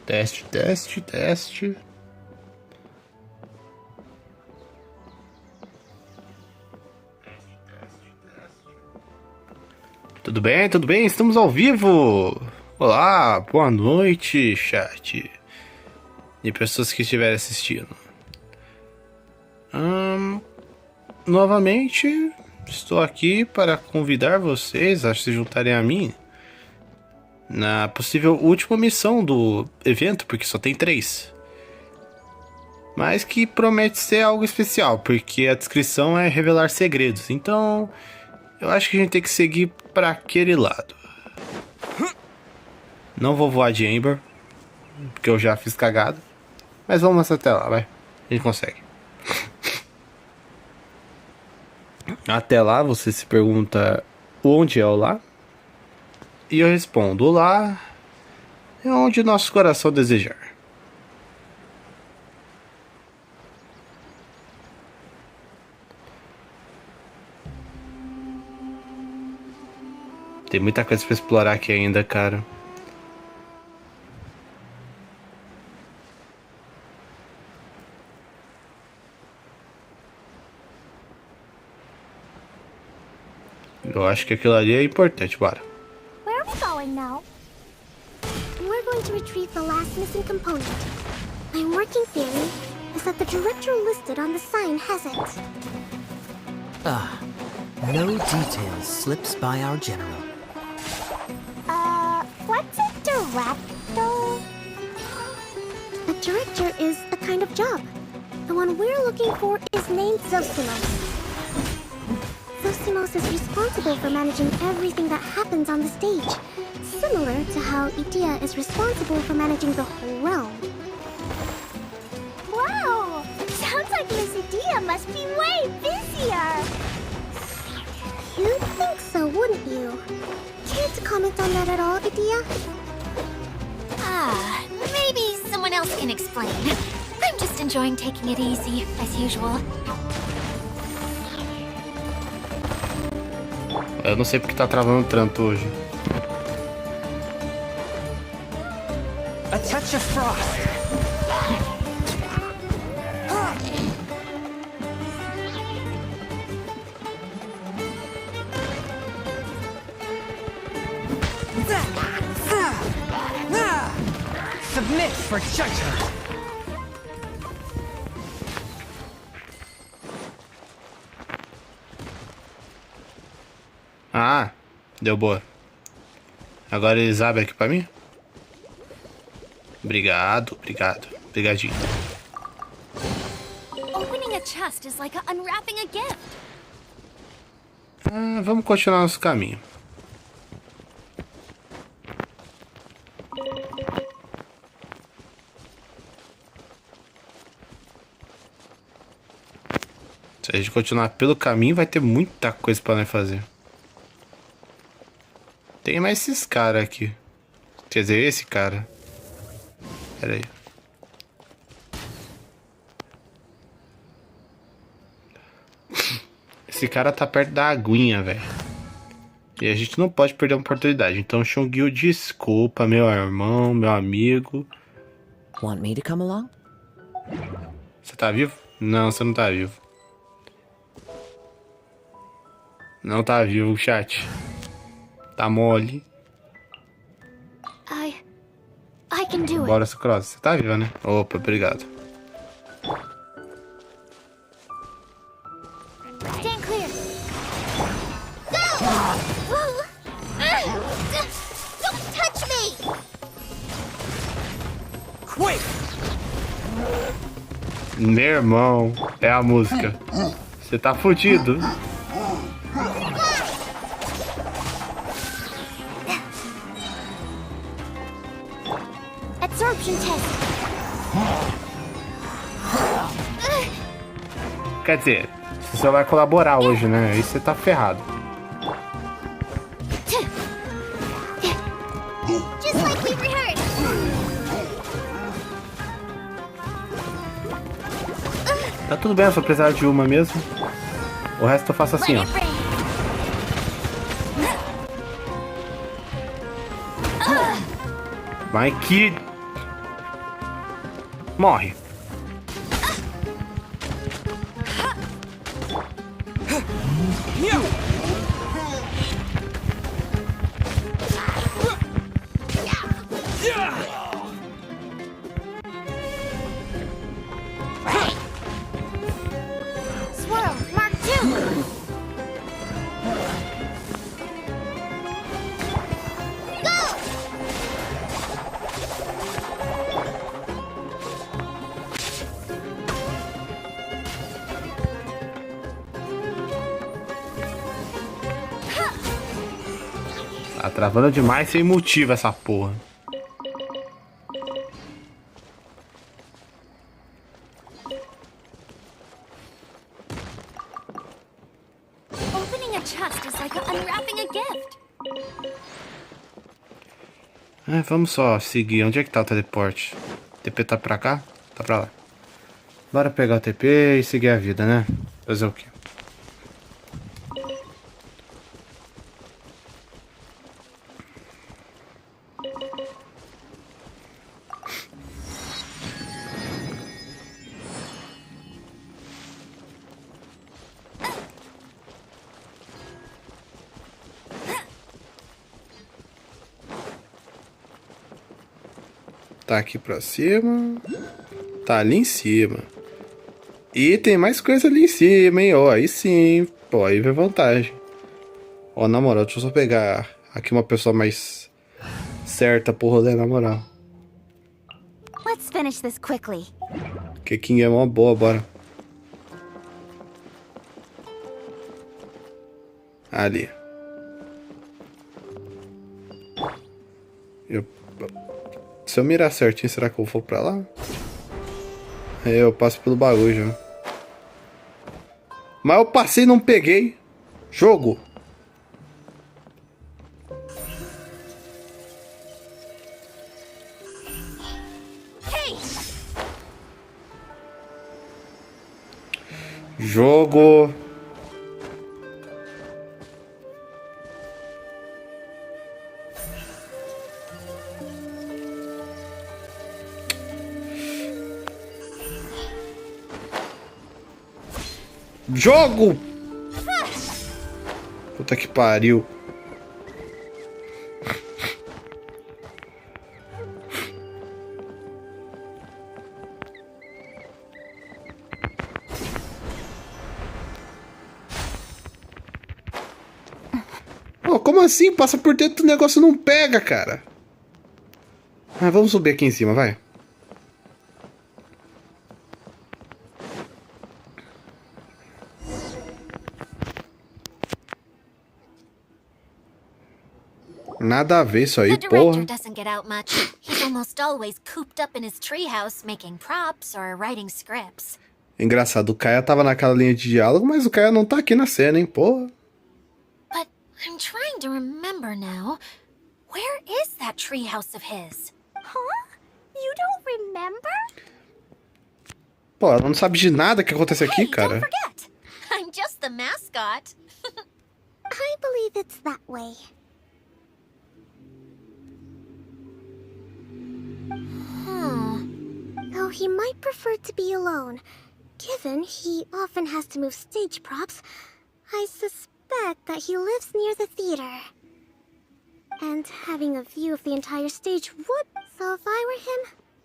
Teste, teste, teste. Tudo bem, tudo bem? Estamos ao vivo! Olá, boa noite, chat. E pessoas que estiverem assistindo. Novamente, estou aqui para convidar vocês a se juntarem a mim na possível última missão do evento, porque só tem 3. Mas que promete ser algo especial, porque a descrição é revelar segredos. Então, eu acho que a gente tem que seguir para aquele lado. Não vou voar de Ember, porque eu já fiz cagada. Mas vamos até lá, vai. A gente consegue. Até lá, você se pergunta onde é o lá? E eu respondo, o lá é onde nosso coração desejar. Tem muita coisa pra explorar aqui ainda, cara. Eu acho que aquilo ali é importante, bora. Where are we going now? We're going to retrieve the last missing component. My working theory is that the director listed on the sign hasn't. No details slips by our general. What's a director? A director is a kind of job. The one we're looking for is named Zosimos. Zosimos is responsible for managing everything that happens on the stage, similar to how Idea is responsible for managing the whole realm. Wow! Sounds like Miss Idea must be way busier! You'd think so, wouldn't you? Care to comment on that at all, Idea? Maybe someone else can explain. I'm just enjoying taking it easy, as usual. Eu não sei porque tá travando tanto hoje. A touch of frost. Submit for judgment. Ah, deu boa. Agora eles abrem aqui pra mim? Obrigado, obrigado. Obrigadinho. Opening a chest is like unwrapping a gift. Vamos continuar nosso caminho. Se a gente continuar pelo caminho, vai ter muita coisa pra nós fazer. Tem mais esses caras aqui. Quer dizer, esse cara. Pera aí. Esse cara tá perto da aguinha, velho. E a gente não pode perder a oportunidade. Então, Shungil, desculpa, meu irmão, meu amigo. Want me to come along? Você tá vivo? Não, você não tá vivo. Não tá vivo, chat. Tá mole. I can do it. Bora, Secreto. Você tá viva, né? Opa, obrigado. Stand clear. Go! Don't touch me! Quick! Meu irmão, é a música. Você tá fudido. Absorption test. Quer dizer, você só vai colaborar hoje, né? Aí você tá ferrado. Just like we rehearsed. Tá tudo bem, eu só precisar de uma mesmo. O resto eu faço assim, ó. Mas que Morre. Swirl, Mark 2. Tá travando demais sem motivo essa porra. Opening a chest is like unwrapping a gift. Vamos só seguir. Onde é que tá o teleporte? O TP tá pra cá? Tá pra lá. Bora pegar o TP e seguir a vida, né? Fazer o quê? Tá aqui pra cima. Tá ali em cima. E tem mais coisa ali em cima, hein? Ó, aí sim. Pô, aí vem vantagem. Ó, na moral, deixa eu só pegar aqui uma pessoa mais certa pro rolê, na moral. Let's finish this quickly. Que King é mó boa, bora. Ali. Se eu mirar certinho, será que eu vou pra lá? Eu passo pelo bagulho já. Mas eu passei e não peguei. Jogo. Hey! Jogo. Jogo! Puta que pariu. Oh, como assim? Passa por dentro do negócio e não pega, cara. Vamos subir aqui em cima, vai. Nada a ver isso aí, The porra. director doesn't get out much. He's almost always cooped up in his treehouse making props or writing scripts. Engraçado, o Kaeya tava naquela linha de diálogo, mas o Kaeya não tá aqui na cena, hein, porra. But I'm trying to remember now. Where is that treehouse of his? Huh? You don't remember? Pô, ela não sabe de nada que acontece aqui, Hey, cara. don't forget. I'm just the mascot. I believe it's that way. Though he might prefer to be alone, given he often has to move stage props, I suspect that he lives near the theater. And having a view of the entire stage would, so if I were him,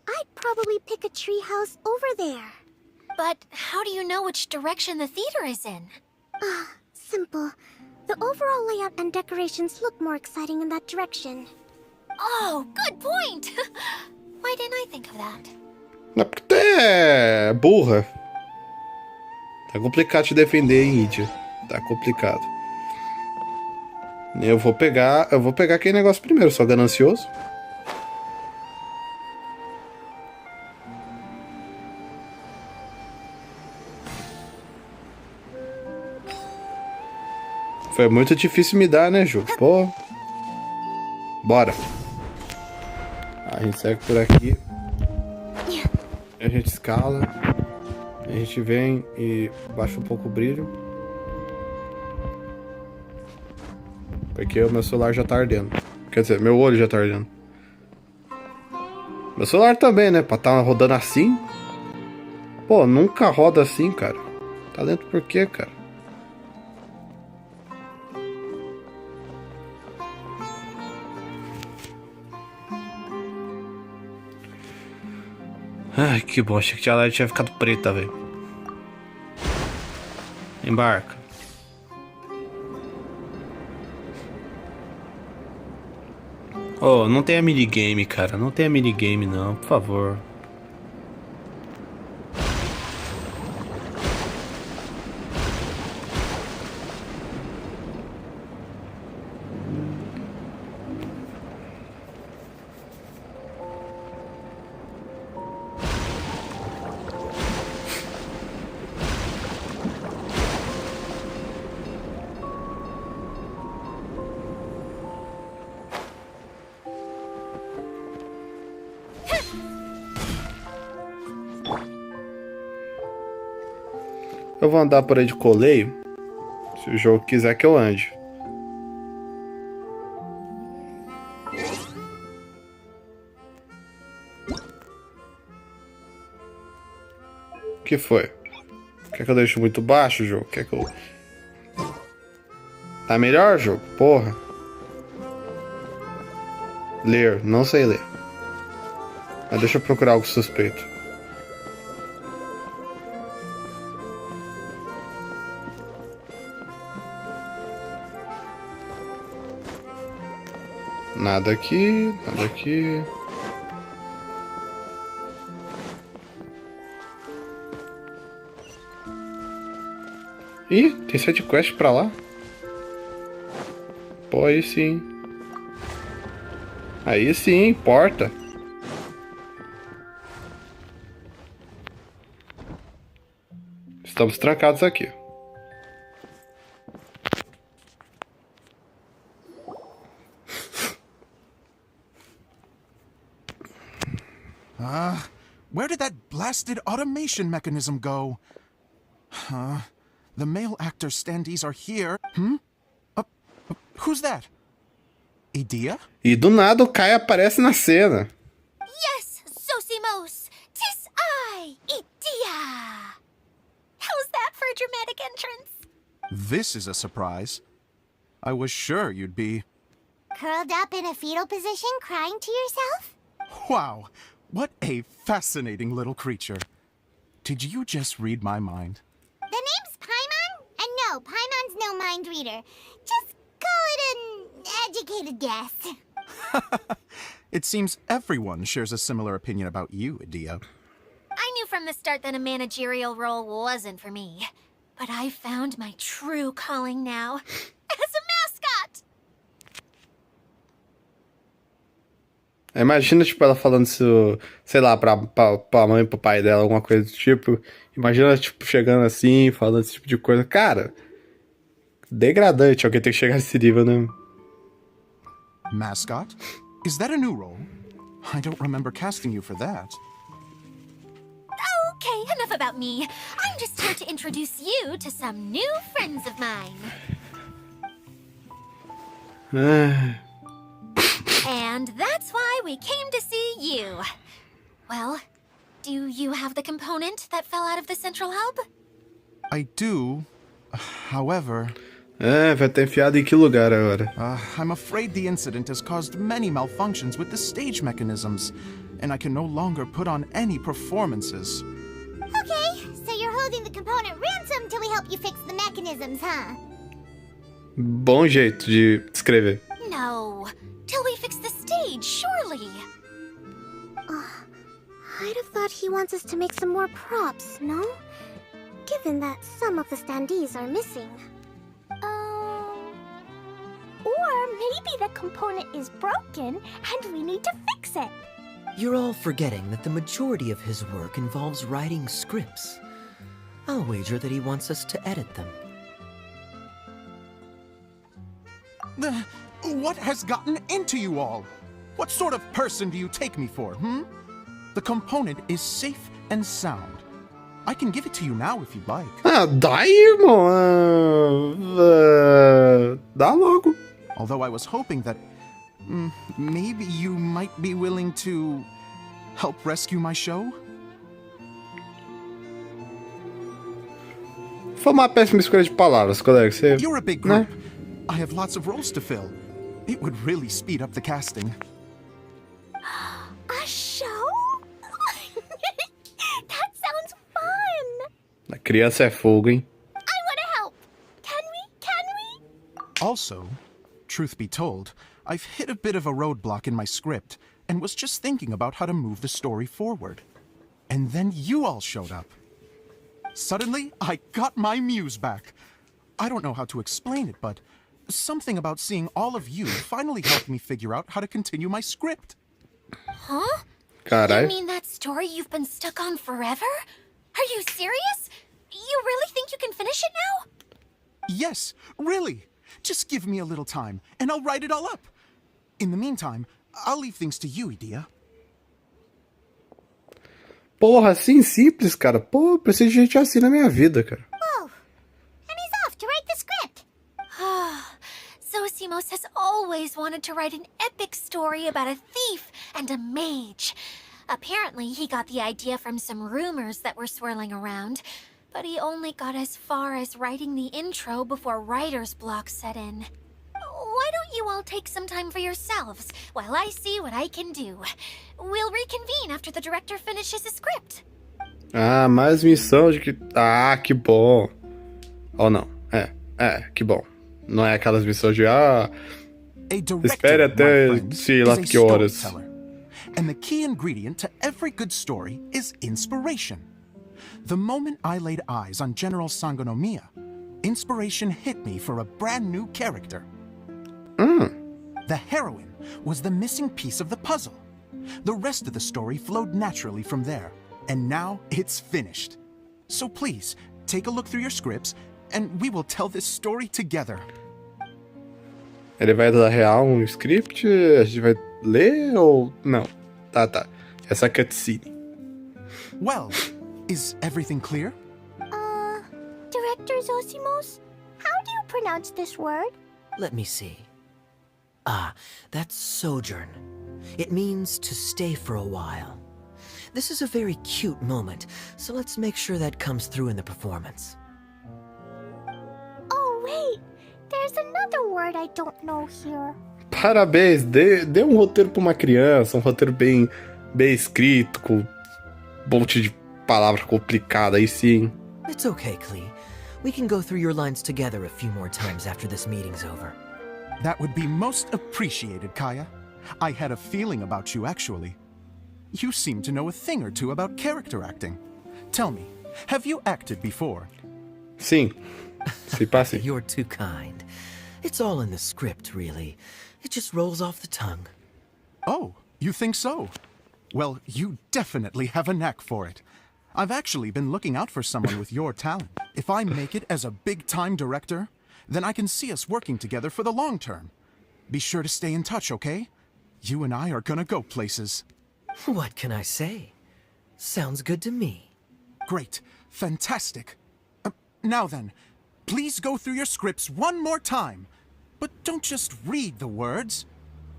I'd probably pick a treehouse over there. But how do you know which direction the theater is in? Simple. The overall layout and decorations look more exciting in that direction. Oh, good point! Why didn't I think of that? Não, porque tu é burra. Tá complicado te defender, hein, Índia. Tá complicado. Eu vou pegar aquele negócio primeiro, só ganancioso. Foi muito difícil me dar, né, jogo? Pô. Bora. A gente segue por aqui. A gente escala. A gente vem e baixa um pouco o brilho. Porque o meu celular já tá ardendo. Quer dizer, meu olho já tá ardendo. Meu celular também, né? Pra tá rodando assim. Pô, nunca roda assim, cara. Tá lento por quê, cara? Ai, que bom. Achei que a light tinha ficado preta, velho. Embarca. Oh, não tem a minigame, cara. Não tem a minigame, não. Por favor. Eu vou andar por aí de Collei, se o jogo quiser que eu ande. O que foi? Quer que eu deixe muito baixo o jogo? Quer que eu... Tá melhor, jogo? Porra. Ler, não sei ler. Mas deixa eu procurar algo suspeito. Nada aqui, nada aqui. Ih, tem side quest pra lá. Pô, aí sim. Aí sim, porta. Estamos trancados aqui. Where did that blasted automation mechanism go? The male actor standees are here. Who's that? Idea? E do nada o Kaeya aparece na cena. Yes, Zosimos! 'Tis I, Idia! How's that for a dramatic entrance? This is a surprise. I was sure you'd be... Curled up in a fetal position, crying to yourself? Wow, what a fascinating little creature. Did you just read my mind? The name's Paimon? And no, Paimon's no mind reader. Just call it an educated guess. It seems everyone shares a similar opinion about you, Idea. I knew from the start that a managerial role wasn't for me. But I found my true calling now. As a mascot! Imagina, tipo, ela falando isso, sei lá, pra mãe, pro pai dela, alguma coisa do tipo. Imagina, tipo, chegando assim, falando esse tipo de coisa. Cara, degradante alguém ter que chegar nesse nível, né? Mascot? Is that a new role? I don't remember casting you for that. Okay, enough about me. I'm just here to introduce you to some new friends of mine. And that's why we came to see you. Well, do you have the component that fell out of the central hub? I do. However... vai ter enfiado em que lugar agora? I'm afraid the incident has caused many malfunctions with the stage mechanisms, and I can no longer put on any performances. Okay, so you're holding the component ransom till we help you fix the mechanisms, huh? Bom jeito de escrever. No, till we fix the stage, surely. I'd have thought he wants us to make some more props, no? Given that some of the standees are missing. Or maybe the component is broken and we need to fix it. You're all forgetting that the majority of his work involves writing scripts. I'll wager that he wants us to edit them. What has gotten into you all? What sort of person do you take me for, The component is safe and sound. I can give it to you now if you'd like. Dá aí, irmão. Dá logo. Although I was hoping that maybe you might be willing to Help rescue my show? Foi uma péssima escolha de palavras, colega. Você, You're a big né? group. I have lots of roles to fill. It would really speed up the casting. A show? That sounds fun! A criança é fogo, hein? I want to help! Can we? Also, truth be told, I've hit a bit of a roadblock in my script and was just thinking about how to move the story forward. And then you all showed up. Suddenly, I got my muse back. I don't know how to explain it, but something about seeing all of you finally helped me figure out how to continue my script. Huh? You Carai. mean that story you've been stuck on forever? Are you serious? You really think you can finish it now? Yes, really. Just give me a little time, and I'll write it all up. In the meantime, I'll leave things to you, Idia. Porra, assim simples, cara. Pô, preciso de gente assim na minha vida, cara. Whoa! And he's off to write the script. Zosimos has always wanted to write an epic story about a thief and a mage. Apparently, he got the idea from some rumors that were swirling around, but he only got as far as writing the intro before writer's block set in. Why don't you all take some time for yourselves while I see what I can do? We'll reconvene after the director finishes his script. Ah, mais missão de que... Ah, que bom. Ou não. Que bom. Não é aquelas missões de... A director, espere até my friends, sei lá is a que horas. storyteller. And the key ingredient to every good story is inspiration. The moment I laid eyes on General Sangonomya, inspiration hit me for a brand new character. The heroine was the missing piece of the puzzle. The rest of the story flowed naturally from there, and now it's finished. So please, take a look through your scripts, and we will tell this story together. Ele vai dar real um script? A gente vai ler ou... Não. Tá. Essa cutscene. Well, is everything clear? Director Zosimos, how do you pronounce this word? Let me see. Ah, that's sojourn. It means to stay for a while. This is a very cute moment, so let's make sure that comes through in the performance. Oh, wait. There's another word I don't know here. Parabéns, dê um roteiro pra uma criança, um roteiro bem escrito, com um monte de palavra complicada, aí sim. It's okay, Klee. We can go through your lines together a few more times after this meeting's over. That would be most appreciated, Kaeya. I had a feeling about you, actually. You seem to know a thing or two about character acting. Tell me, have you acted before? Sim, se passe. You're too kind. It's all in the script, really. It just rolls off the tongue. Oh, you think so? Well, you definitely have a knack for it. I've actually been looking out for someone with your talent. If I make it as a big-time director, then I can see us working together for the long term. Be sure to stay in touch, okay? You and I are gonna go places. What can I say? Sounds good to me. Great. Fantastic. Now then, please go through your scripts one more time. But don't just read the words.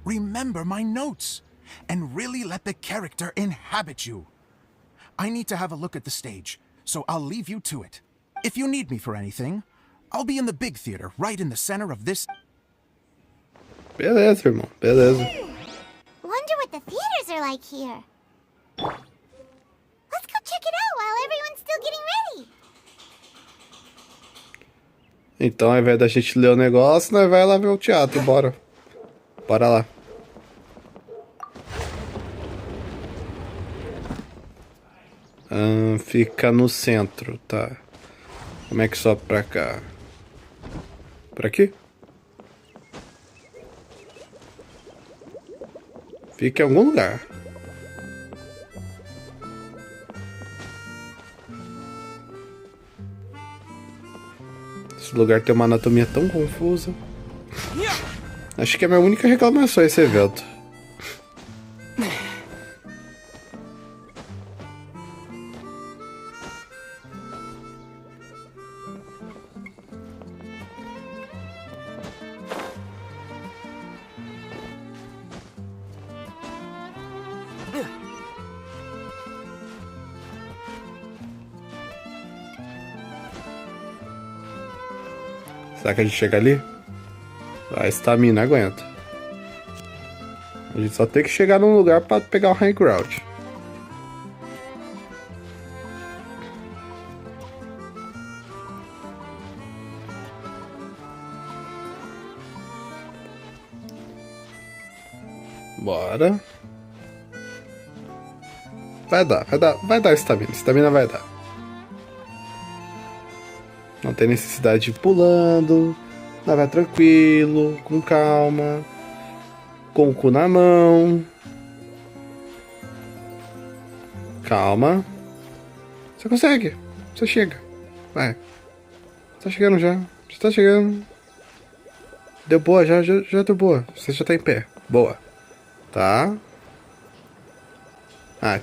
Remember my notes. And really let the character inhabit you. I need to have a look at the stage, so I'll leave you to it. If you need me for anything, I'll be in the big theater, right in the center of this... Beleza, irmão. Beleza. Wonder what the theaters are like here. Let's go check it out while everyone's still getting ready. Então, ao invés da gente ler o negócio, nós vai lá ver o teatro. Bora. Bora lá. Fica no centro, tá. Como é que sobe pra cá? Por aqui? Fica em algum lugar. Esse lugar tem uma anatomia tão confusa. Acho que é a minha única reclamação esse evento. Será que a gente chega ali? A estamina aguenta. A gente só tem que chegar num lugar pra pegar o high ground. Bora. Vai dar estamina. Estamina vai dar. Não tem necessidade de ir pulando. Vai tranquilo, com calma. Com o cu na mão. Calma. Você consegue. Você chega. Vai. Tá chegando já. Você tá chegando. Deu boa, já deu boa. Você já tá em pé. Boa. Tá. Ah.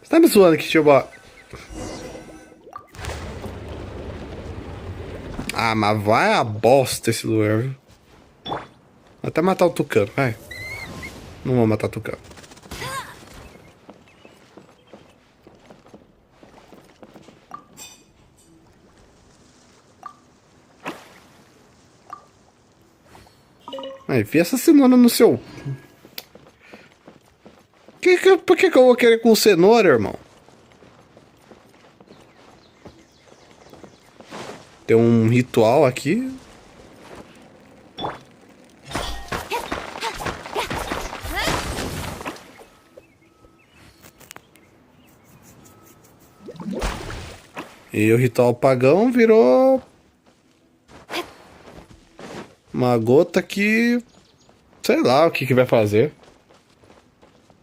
Você tá me zoando aqui, tio Bob. Ah, mas vai a bosta esse lugar, viu? Vou até matar o tucano, vai. Não vou matar o tucano. Aí, vi essa cenoura no seu... Por que eu vou querer com cenoura, irmão? Tem um ritual aqui. E o ritual pagão virou uma gota que... sei lá o que vai fazer.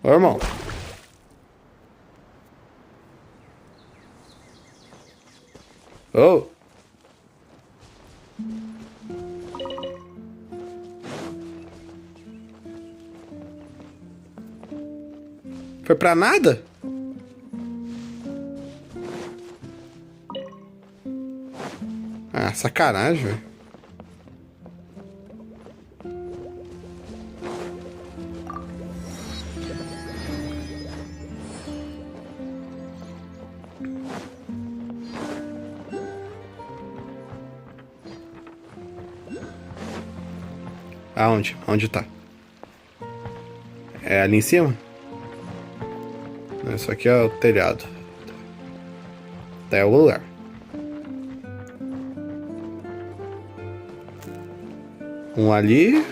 Ô, irmão. Oh. Foi pra nada? Ah, sacanagem, velho. Aonde? Onde tá? É ali em cima? Isso aqui é o telhado. É o lugar. Um ali.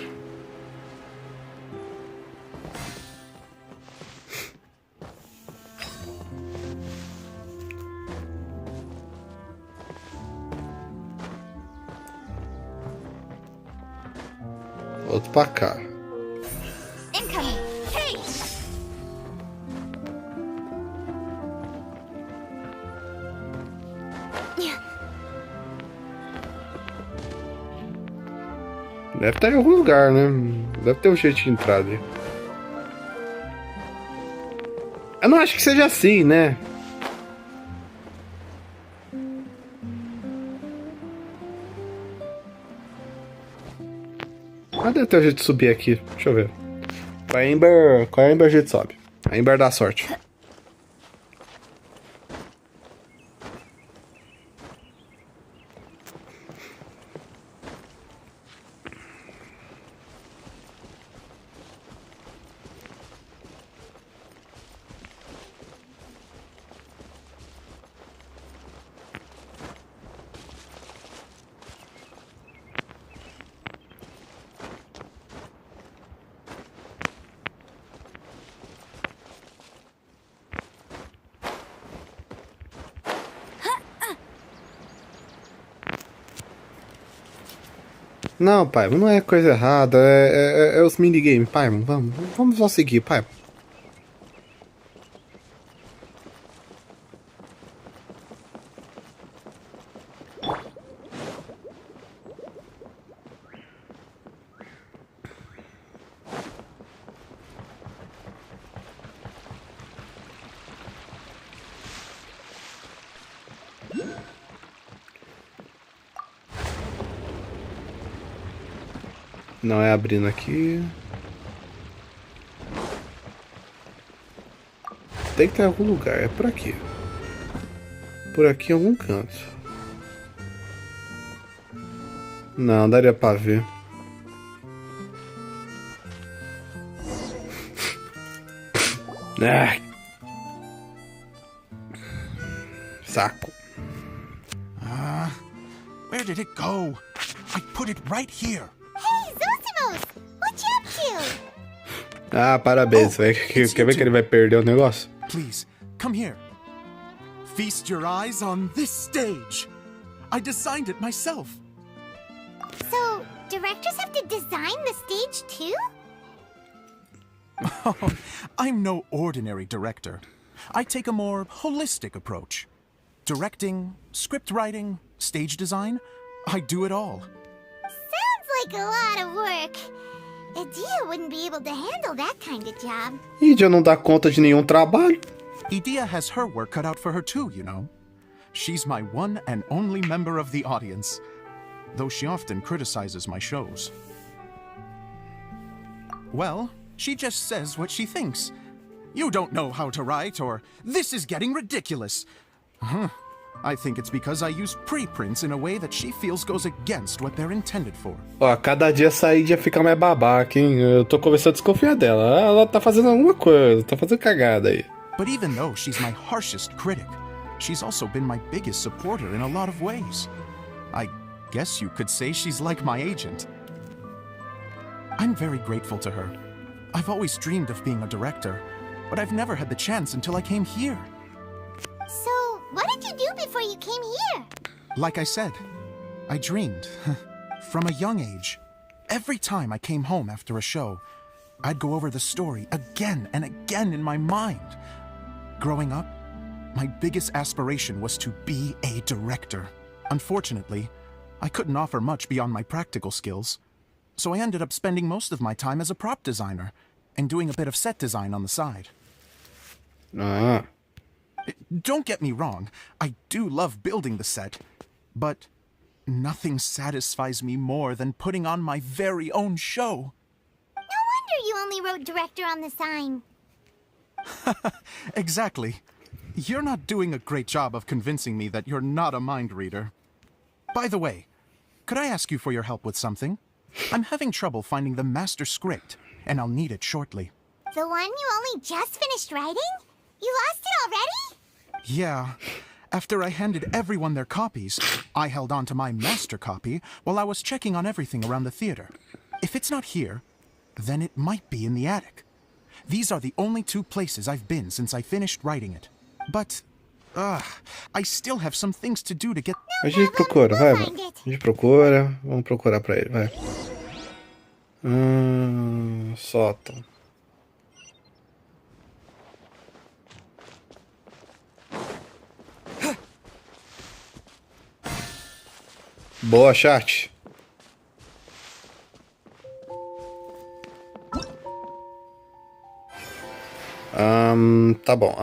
Outro pra cá. Incoming. Hey! Deve estar em algum lugar, né? Deve ter um jeito de entrar ali. Eu não acho que seja assim, né? Ah, deve ter um jeito de subir aqui. Deixa eu ver. Qual é a Ember a gente sobe? A Ember dá sorte. Não, pai, não é coisa errada, é os minigames, pai, vamos só seguir, pai. Não é abrindo aqui. Tem que ter algum lugar, é por aqui. Por aqui em algum canto. Não, daria pra ver. Ah. Saco. Where did it go? I put it right here. Hey, Zosimos! What you up to? Ah, parabéns. Quer ver que ele vai perder o negócio? Please, come here. Feast your eyes on this stage. I designed it myself. So, directors have to design the stage too? I'm no ordinary director. I take a more holistic approach. Directing, script writing, stage design, I do it all. Sounds like a lot of work. Edea wouldn't be able to handle that kind of job. Idia não dá conta de nenhum trabalho. Edea has her work cut out for her too, you know. She's my one and only member of the audience, though she often criticizes my shows. Well, she just says what she thinks. You don't know how to write, or this is getting ridiculous. I think it's because I use preprints in a way that she feels goes against what they're intended for. Ó, cada dia essa Idia fica mais babaca, hein? Eu tô começando a desconfiar dela. Ela tá fazendo alguma coisa, tá fazendo cagada aí. But even though she's my harshest critic, she's also been my biggest supporter in a lot of ways. I guess you could say she's like my agent. I'm very grateful to her. I've always dreamed of being a director, but I've never had the chance until I came here. So, what did you do before you came here? Like I said, I dreamed. From a young age. Every time I came home after a show, I'd go over the story again and again in my mind. Growing up, my biggest aspiration was to be a director. Unfortunately, I couldn't offer much beyond my practical skills, so I ended up spending most of my time as a prop designer and doing a bit of set design on the side. Ah. Don't get me wrong, I do love building the set, but nothing satisfies me more than putting on my very own show. No wonder you only wrote director on the sign. Exactly. You're not doing a great job of convincing me that you're not a mind reader. By the way, could I ask you for your help with something? I'm having trouble finding the master script, and I'll need it shortly. The one you only just finished writing? You lost it already? Yeah. After I handed everyone their copies, I held on to my master copy while I was checking on everything around the theater. If it's not here, then it might be in the attic. These are the only two places I've been since I finished writing it. But, I still have some things to do to get... A gente procura, vai, mano. A gente procura. Vamos procurar pra ele, vai. Sótão. Boa, chat. Tá bom.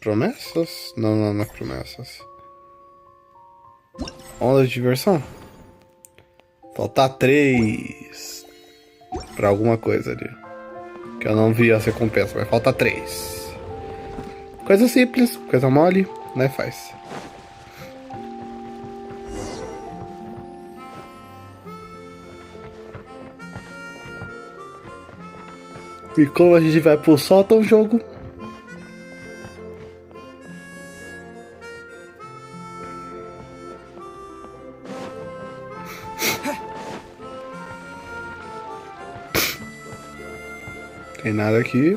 Promessas? Não é promessas. Onda de diversão? Faltar 3 pra alguma coisa ali. Que eu não vi as recompensas, mas falta 3. Coisa simples, coisa mole, né? Faz. E como a gente vai pro sótão jogo? Tem nada aqui.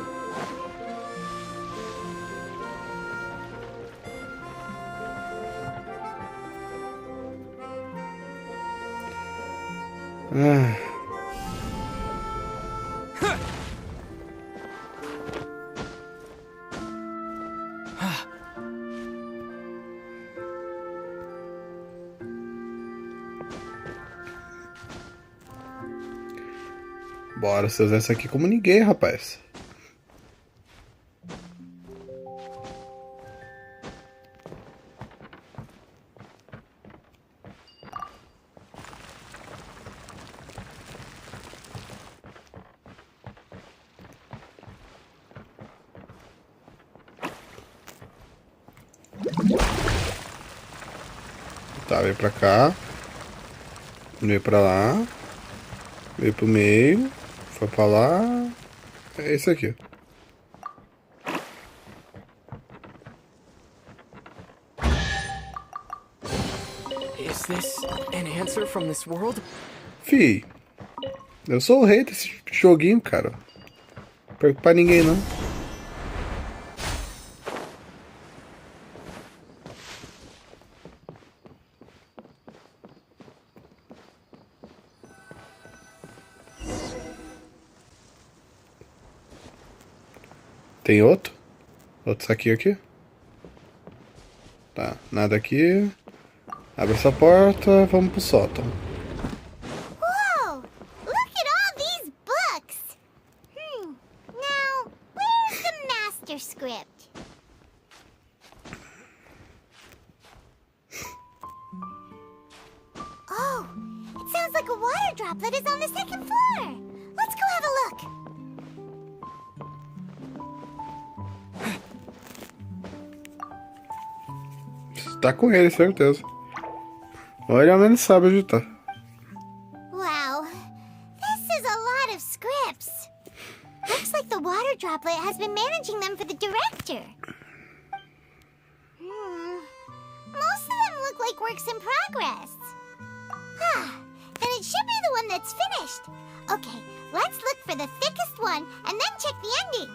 Bora, você usar isso aqui como ninguém, rapaz. Tá, vem pra cá. Veio pra lá. Veio pro meio. Foi pra lá. É esse aqui. Is this an answer from this world? Fih, eu sou o rei desse joguinho, cara. Não perco pra ninguém, não. Tem outro? Outro saquinho aqui? Tá, nada aqui. Abre essa porta, vamos pro sótão. Whoa! Look at all these books! Now, where's the master script? Oh, it sounds like a water droplet is on the second floor. Let's go have a look. Tá com ele, certeza. Ou ele ao menos sabe onde tá. Wow, this is a lot of scripts. Looks like the water droplet has been managing them for the director. Most of them look like works in progress. Then it should be the one that's finished. Okay, let's look for the thickest one and then check the ending.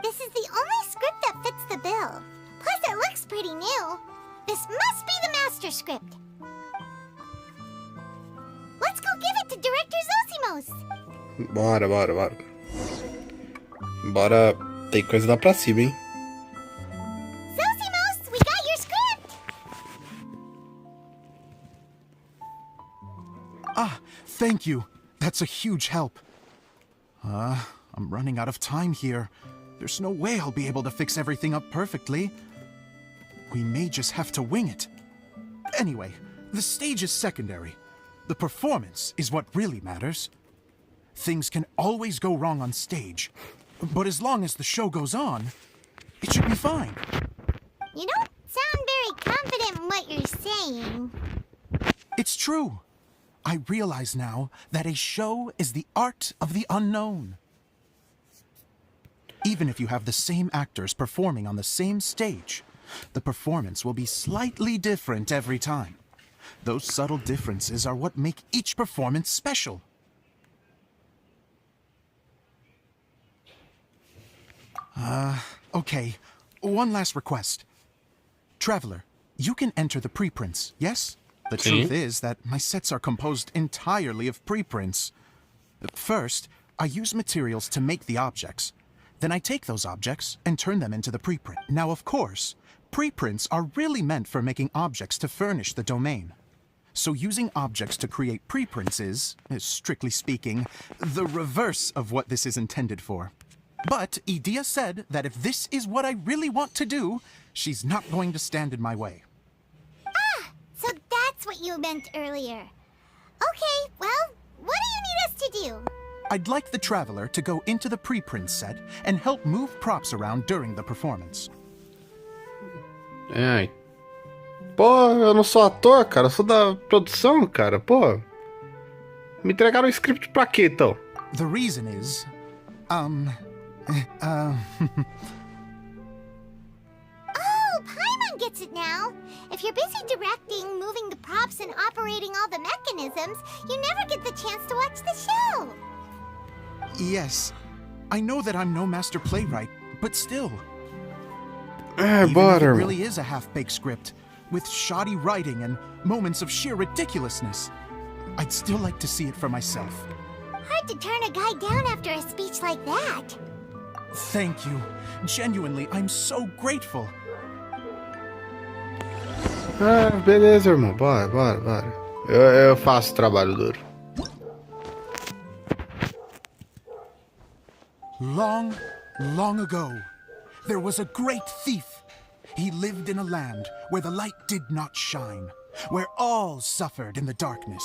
This is the only script that fits the bill. Plus it looks pretty new. This must be the master script. Let's go give it to Director Zosimos. Bora. Bora. Tem coisa lá pra cima, hein? Zosimos, we got your script. Ah, thank you. That's a huge help. I'm running out of time here. There's no way I'll be able to fix everything up perfectly. We may just have to wing it. Anyway, the stage is secondary. The performance is what really matters. Things can always go wrong on stage, but as long as the show goes on, it should be fine. You don't sound very confident in what you're saying. It's true. I realize now that a show is the art of the unknown. Even if you have the same actors performing on the same stage, the performance will be slightly different every time. Those subtle differences are what make each performance special. Okay. One last request. Traveler, you can enter the preprints, yes? The truth is that my sets are composed entirely of preprints. First, I use materials to make the objects. Then I take those objects and turn them into the preprint. Now, of course, preprints are really meant for making objects to furnish the domain. So using objects to create preprints is, strictly speaking, the reverse of what this is intended for. But Edea said that if this is what I really want to do, she's not going to stand in my way. So that's what you meant earlier. Okay, well, what do you need us to do? I'd like the Traveler to go into the preprint set and help move props around during the performance. Ai. Pô, eu não sou ator, cara. Eu sou da produção, cara. Pô. Me entregaram o script pra quê, então? The reason is... Oh, Paimon gets it now. If you're busy directing, moving the props, and operating all the mechanisms, you never get the chance to watch the show. Yes. I know that I'm no master playwright, but still. É, Even bora, if it irmão. really is a half-baked script, with shoddy writing and moments of sheer ridiculousness, I'd still like to see it for myself. Hard to turn a guy down after a speech like that. Thank you. Genuinely, I'm so grateful. Ah, beleza, irmão. Bora. Eu faço trabalho duro. Long, long ago, there was a great thief. He lived in a land where the light did not shine, where all suffered in the darkness.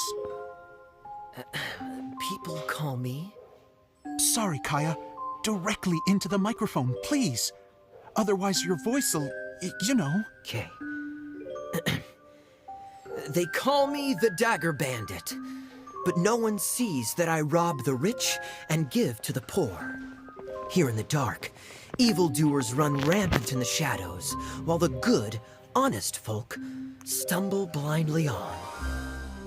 People call me? Sorry, Kaeya. Directly into the microphone, please. Otherwise your voice'll, you know. Okay. They call me the Dagger Bandit, but no one sees that I rob the rich and give to the poor. Here in the dark, evildoers run rampant in the shadows, while the good, honest folk stumble blindly on,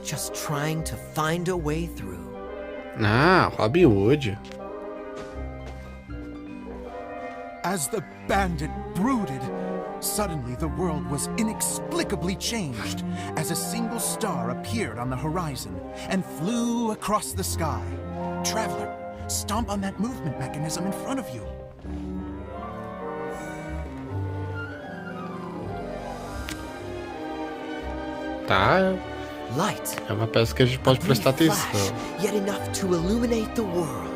just trying to find a way through. Ah, Robin Hood. As the bandit brooded, suddenly the world was inexplicably changed as a single star appeared on the horizon and flew across the sky. Traveler, stomp on that movement mechanism in front of you. Tá, Light. é uma peça que a gente pode A brief prestar atenção. flash, yet enough to illuminate the world.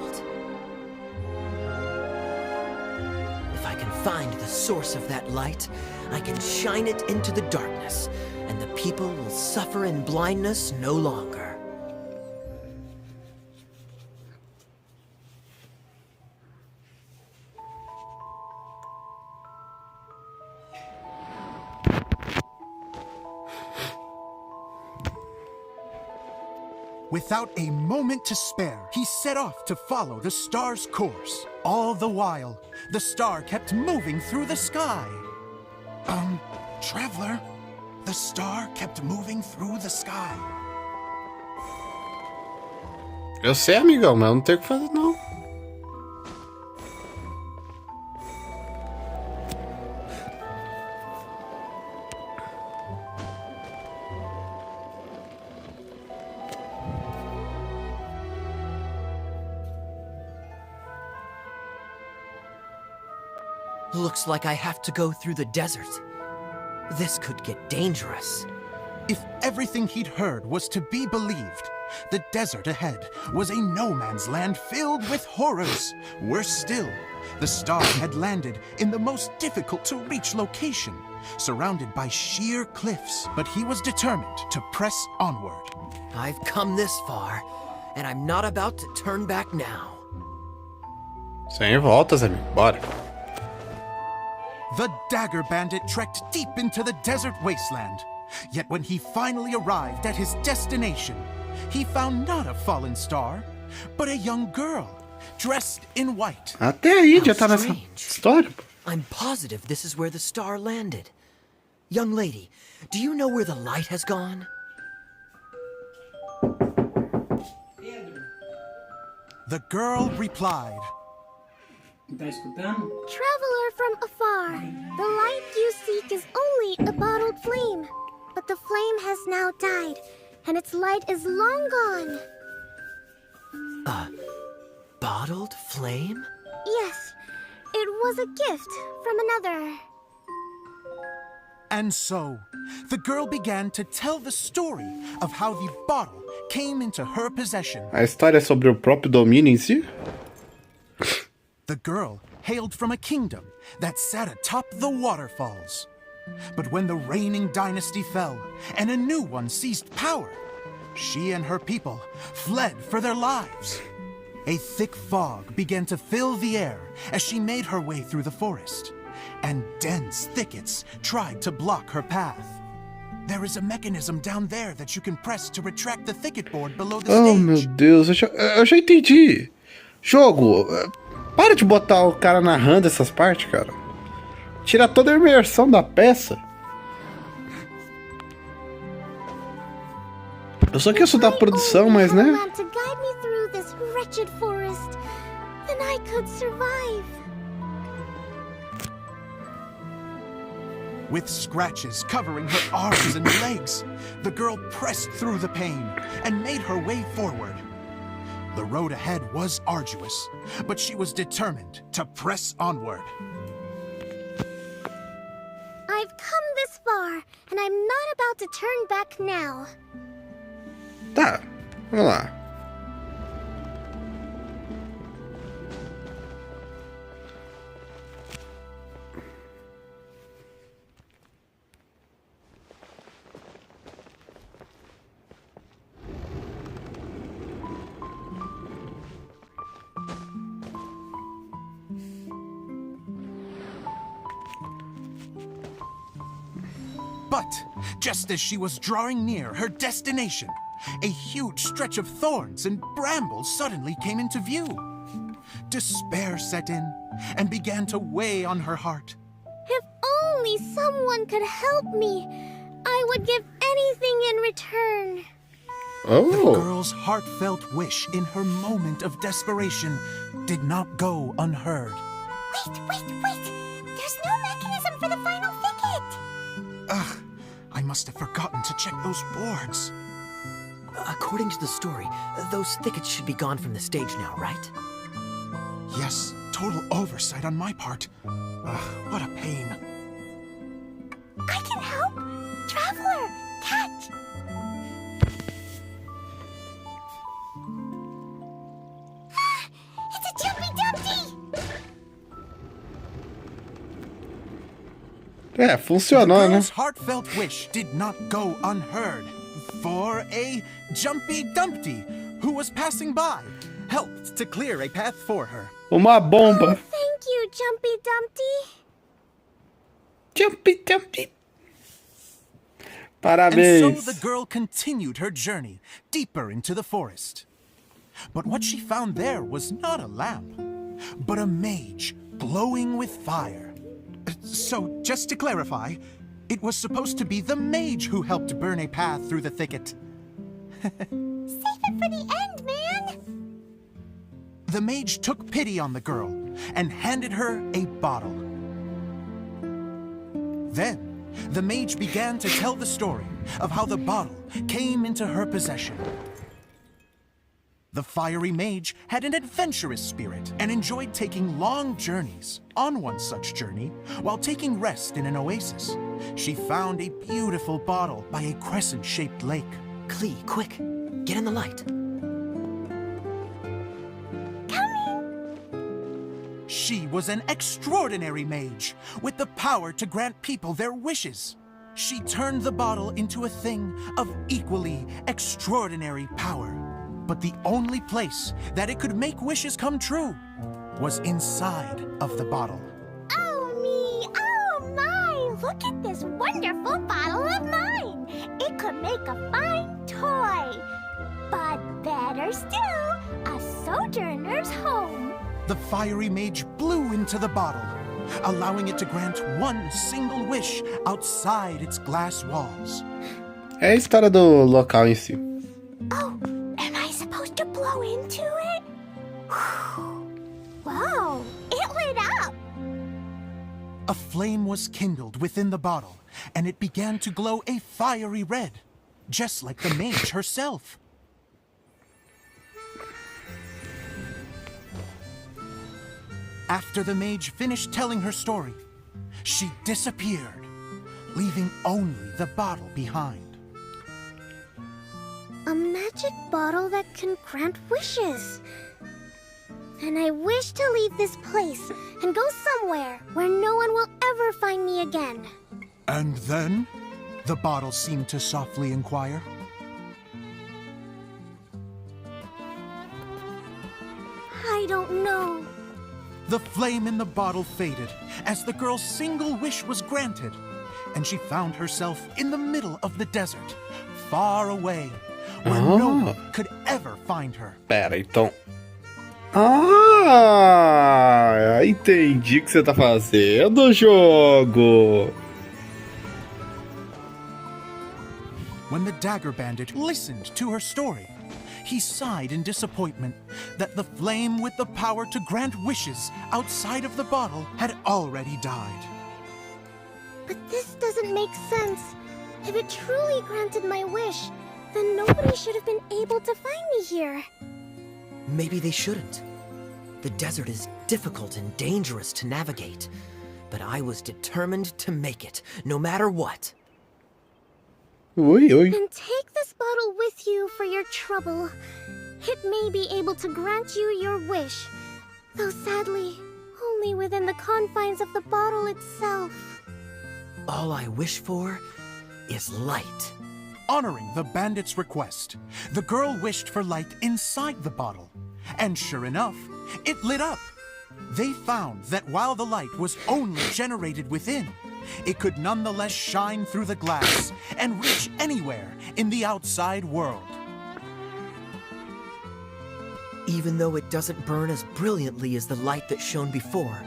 If I can find the source of that light, I can shine it into the darkness, and the people will suffer in blindness no longer. Without a moment to spare, he set off to follow the star's course. All the while, the star kept moving through the sky. Traveler, the star kept moving through the sky. Eu sei, amigão, mas eu não tenho o que fazer, não. Looks like I have to go through the desert. This could get dangerous. If everything he'd heard was to be believed, the desert ahead was a no-man's land filled with horrors. Worse still, the star had landed in the most difficult-to-reach location, surrounded by sheer cliffs. But he was determined to press onward. I've come this far, and I'm not about to turn back now. Sem voltas, amigo. Bora. The Dagger Bandit trekked deep into the desert wasteland. Yet when he finally arrived at his destination, he found not a fallen star, but a young girl, dressed in white. Até aí How já tá nessa strange. história, pô. I'm positive this is where the star landed. Young lady, do you know where the light has gone? The girl replied, Tá escutando? Traveler from afar, the light you seek is only a bottled flame. But the flame has now died, and its light is long gone. Bottled flame? Yes, it was a gift from another. And so, the girl began to tell the story of how the bottle came into her possession. A história é sobre o próprio domínio em si? The girl hailed from a kingdom that sat atop the waterfalls. But when the reigning dynasty fell and a new one seized power, she and her people fled for their lives. A thick fog began to fill the air as she made her way through the forest, and dense thickets tried to block her path. There is a mechanism down there that you can press to retract the thicket board below the Oh, stage. meu Deus, eu já entendi. Jogo, para de botar o cara narrando essas partes, cara. Tira toda a imersão da peça. Eu só quero estudar produção, mas né? To guide me through this wretched forest, then I could survive. With scratches covering her arms and legs, the girl pressed through the pain and made her way forward. The road ahead was arduous, but she was determined to press onward. I've come this far, and I'm not about to turn back now. Tá, vamos lá. But just as she was drawing near her destination, a huge stretch of thorns and brambles suddenly came into view. Despair set in and began to weigh on her heart. If only someone could help me, I would give anything in return. The girl's heartfelt wish in her moment of desperation did not go unheard. Wait! There's no mechanism for the final thicket! Ugh, I must have forgotten to check those boards. According to the story, those thickets should be gone from the stage now, right? Yes, total oversight on my part. Ugh, what a pain. I can help! Traveler, catch! It's a Jumpy Dumpty! É, funcionou, The né? girl's heartfelt wish did not go unheard. For a Jumpy Dumpty, who was passing by, helped to clear a path for her. Uma bomba. Thank you, Jumpy Dumpty. Jumpy, jumpy. And Parabéns. so the girl continued her journey deeper into the forest. But what she found there was not a lamp, but a mage glowing with fire. So, just to clarify, it was supposed to be the mage who helped burn a path through the thicket. Save it for the end, man! The mage took pity on the girl and handed her a bottle. Then, the mage began to tell the story of how the bottle came into her possession. The fiery mage had an adventurous spirit and enjoyed taking long journeys. On one such journey, while taking rest in an oasis, she found a beautiful bottle by a crescent-shaped lake. Klee, quick! Get in the light! She was an extraordinary mage, with the power to grant people their wishes. She turned the bottle into a thing of equally extraordinary power. But the only place that it could make wishes come true was inside of the bottle. Oh me, oh my! Look at this wonderful bottle of mine! It could make a fine toy! But better still, a sojourner's home! The fiery mage blew into the bottle, allowing it to grant one single wish outside its glass walls. É a história do local em si. Oh, am I supposed to blow into it? Wow, it lit up! A flame was kindled within the bottle, and it began to glow a fiery red, just like the mage herself. After the mage finished telling her story, she disappeared, leaving only the bottle behind. A magic bottle that can grant wishes. And I wish to leave this place and go somewhere where no one will ever find me again. And then, the bottle seemed to softly inquire. I don't know. The flame in the bottle faded as the girl's single wish was granted, and she found herself in the middle of the desert, far away, where no one could ever find her. Pera, então. Ah, entendi o que você tá fazendo, jogo. When the dagger bandit listened to her story, he sighed in disappointment that the flame with the power to grant wishes outside of the bottle had already died. But this doesn't make sense. If it truly granted my wish, then nobody should have been able to find me here. Maybe they shouldn't. The desert is difficult and dangerous to navigate, but I was determined to make it, no matter what. Oi, oi. Then take this bottle with you for your trouble. It may be able to grant you your wish, though sadly, only within the confines of the bottle itself. All I wish for is light. Honoring the bandit's request, the girl wished for light inside the bottle, and sure enough, it lit up. They found that while the light was only generated within, it could nonetheless shine through the glass and reach anywhere in the outside world. Even though it doesn't burn as brilliantly as the light that shone before,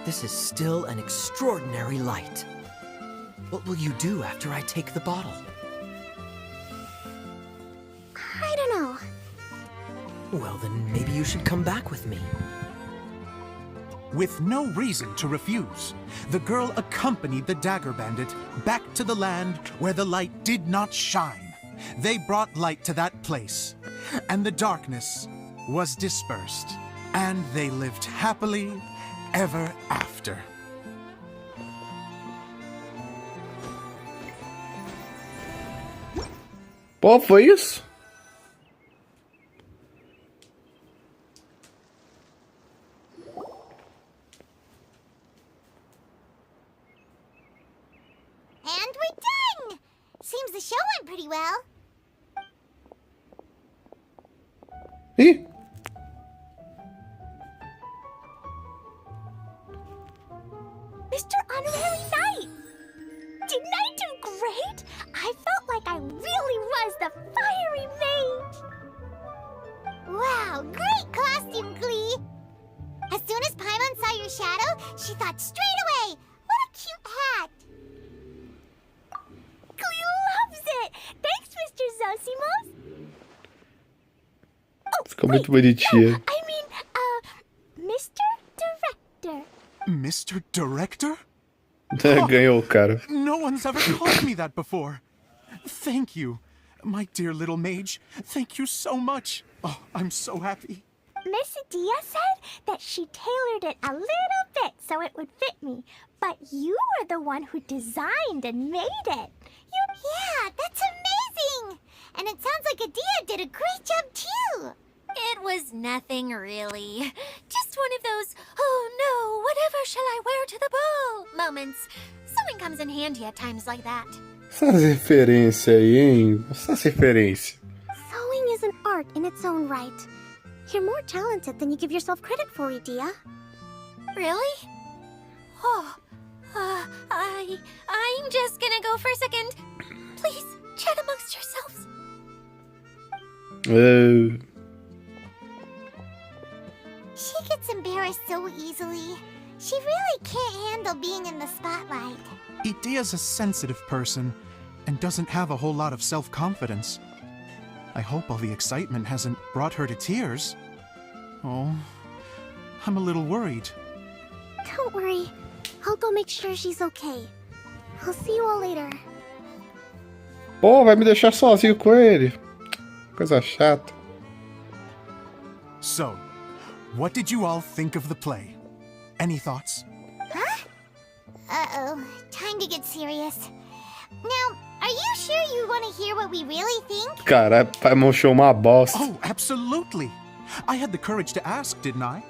this is still an extraordinary light. What will you do after I take the bottle? I don't know. Well, then maybe you should come back with me. With no reason to refuse, the girl accompanied the dagger bandit back to the land where the light did not shine. They brought light to that place, and the darkness was dispersed, and they lived happily ever after. Pô, foi isso? And we're done! Seems the show went pretty well. Ih, Mr. Honorary Knight! Didn't I do great? I felt like I really was the fiery mage! Wow, great costume, Klee! As soon as Paimon saw your shadow, she thought straight away, what a cute hat! Klee loves it! Thanks, Mr. Zosimos! Oh, ficou muito wait, bonitinha. no, I mean, Mr. Director. Mr. Director? Ganhou, cara. No one's ever called me that before. Thank you. My dear little mage, thank you so much. Oh, I'm so happy. Miss Adia said that she tailored it a little bit so it would fit me, but you were the one who designed and made it. Yeah, that's amazing! And it sounds like Adia did a great job too. It was nothing really. Just one of those, oh no, whatever shall I wear to the ball moments. Sewing comes in handy at times like that. Essas referências aí, hein? Essas referências. Sewing is an art in its own right. You're more talented than you give yourself credit for, Adia. Really? Oh, I'm just gonna go for a second. Please, chat amongst yourselves. She gets embarrassed so easily. She really can't handle being in the spotlight. Idea's a sensitive person and doesn't have a whole lot of self-confidence. I hope all the excitement hasn't brought her to tears. Oh, I'm a little worried. Don't worry. I'll go make sure she's okay. I'll see you all later. Pô, vai me deixar sozinho com ele. Coisa chata. So, what did you all think of the play? Any thoughts? Huh? Uh-oh, time to get serious. Now, are you sure you want to hear what we really think? Cara, Paimon show uma bosta. Oh, absolutely. I had the courage to ask, didn't I?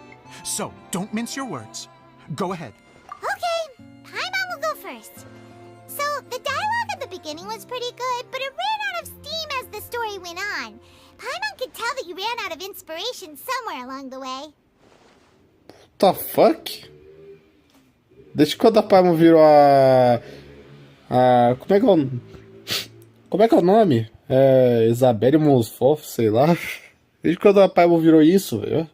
So, don't mince your words. Go ahead. Okay, Paimon will go first. So, the dialogue at the beginning was pretty good, but it ran out of steam as the story went on. Paimon could tell that you ran out of inspiration somewhere along the way. What the fuck? Desde quando a Paimon virou Como é que é o nome? Isabelle Mosfov, sei lá. Desde quando a Paimon virou isso, velho?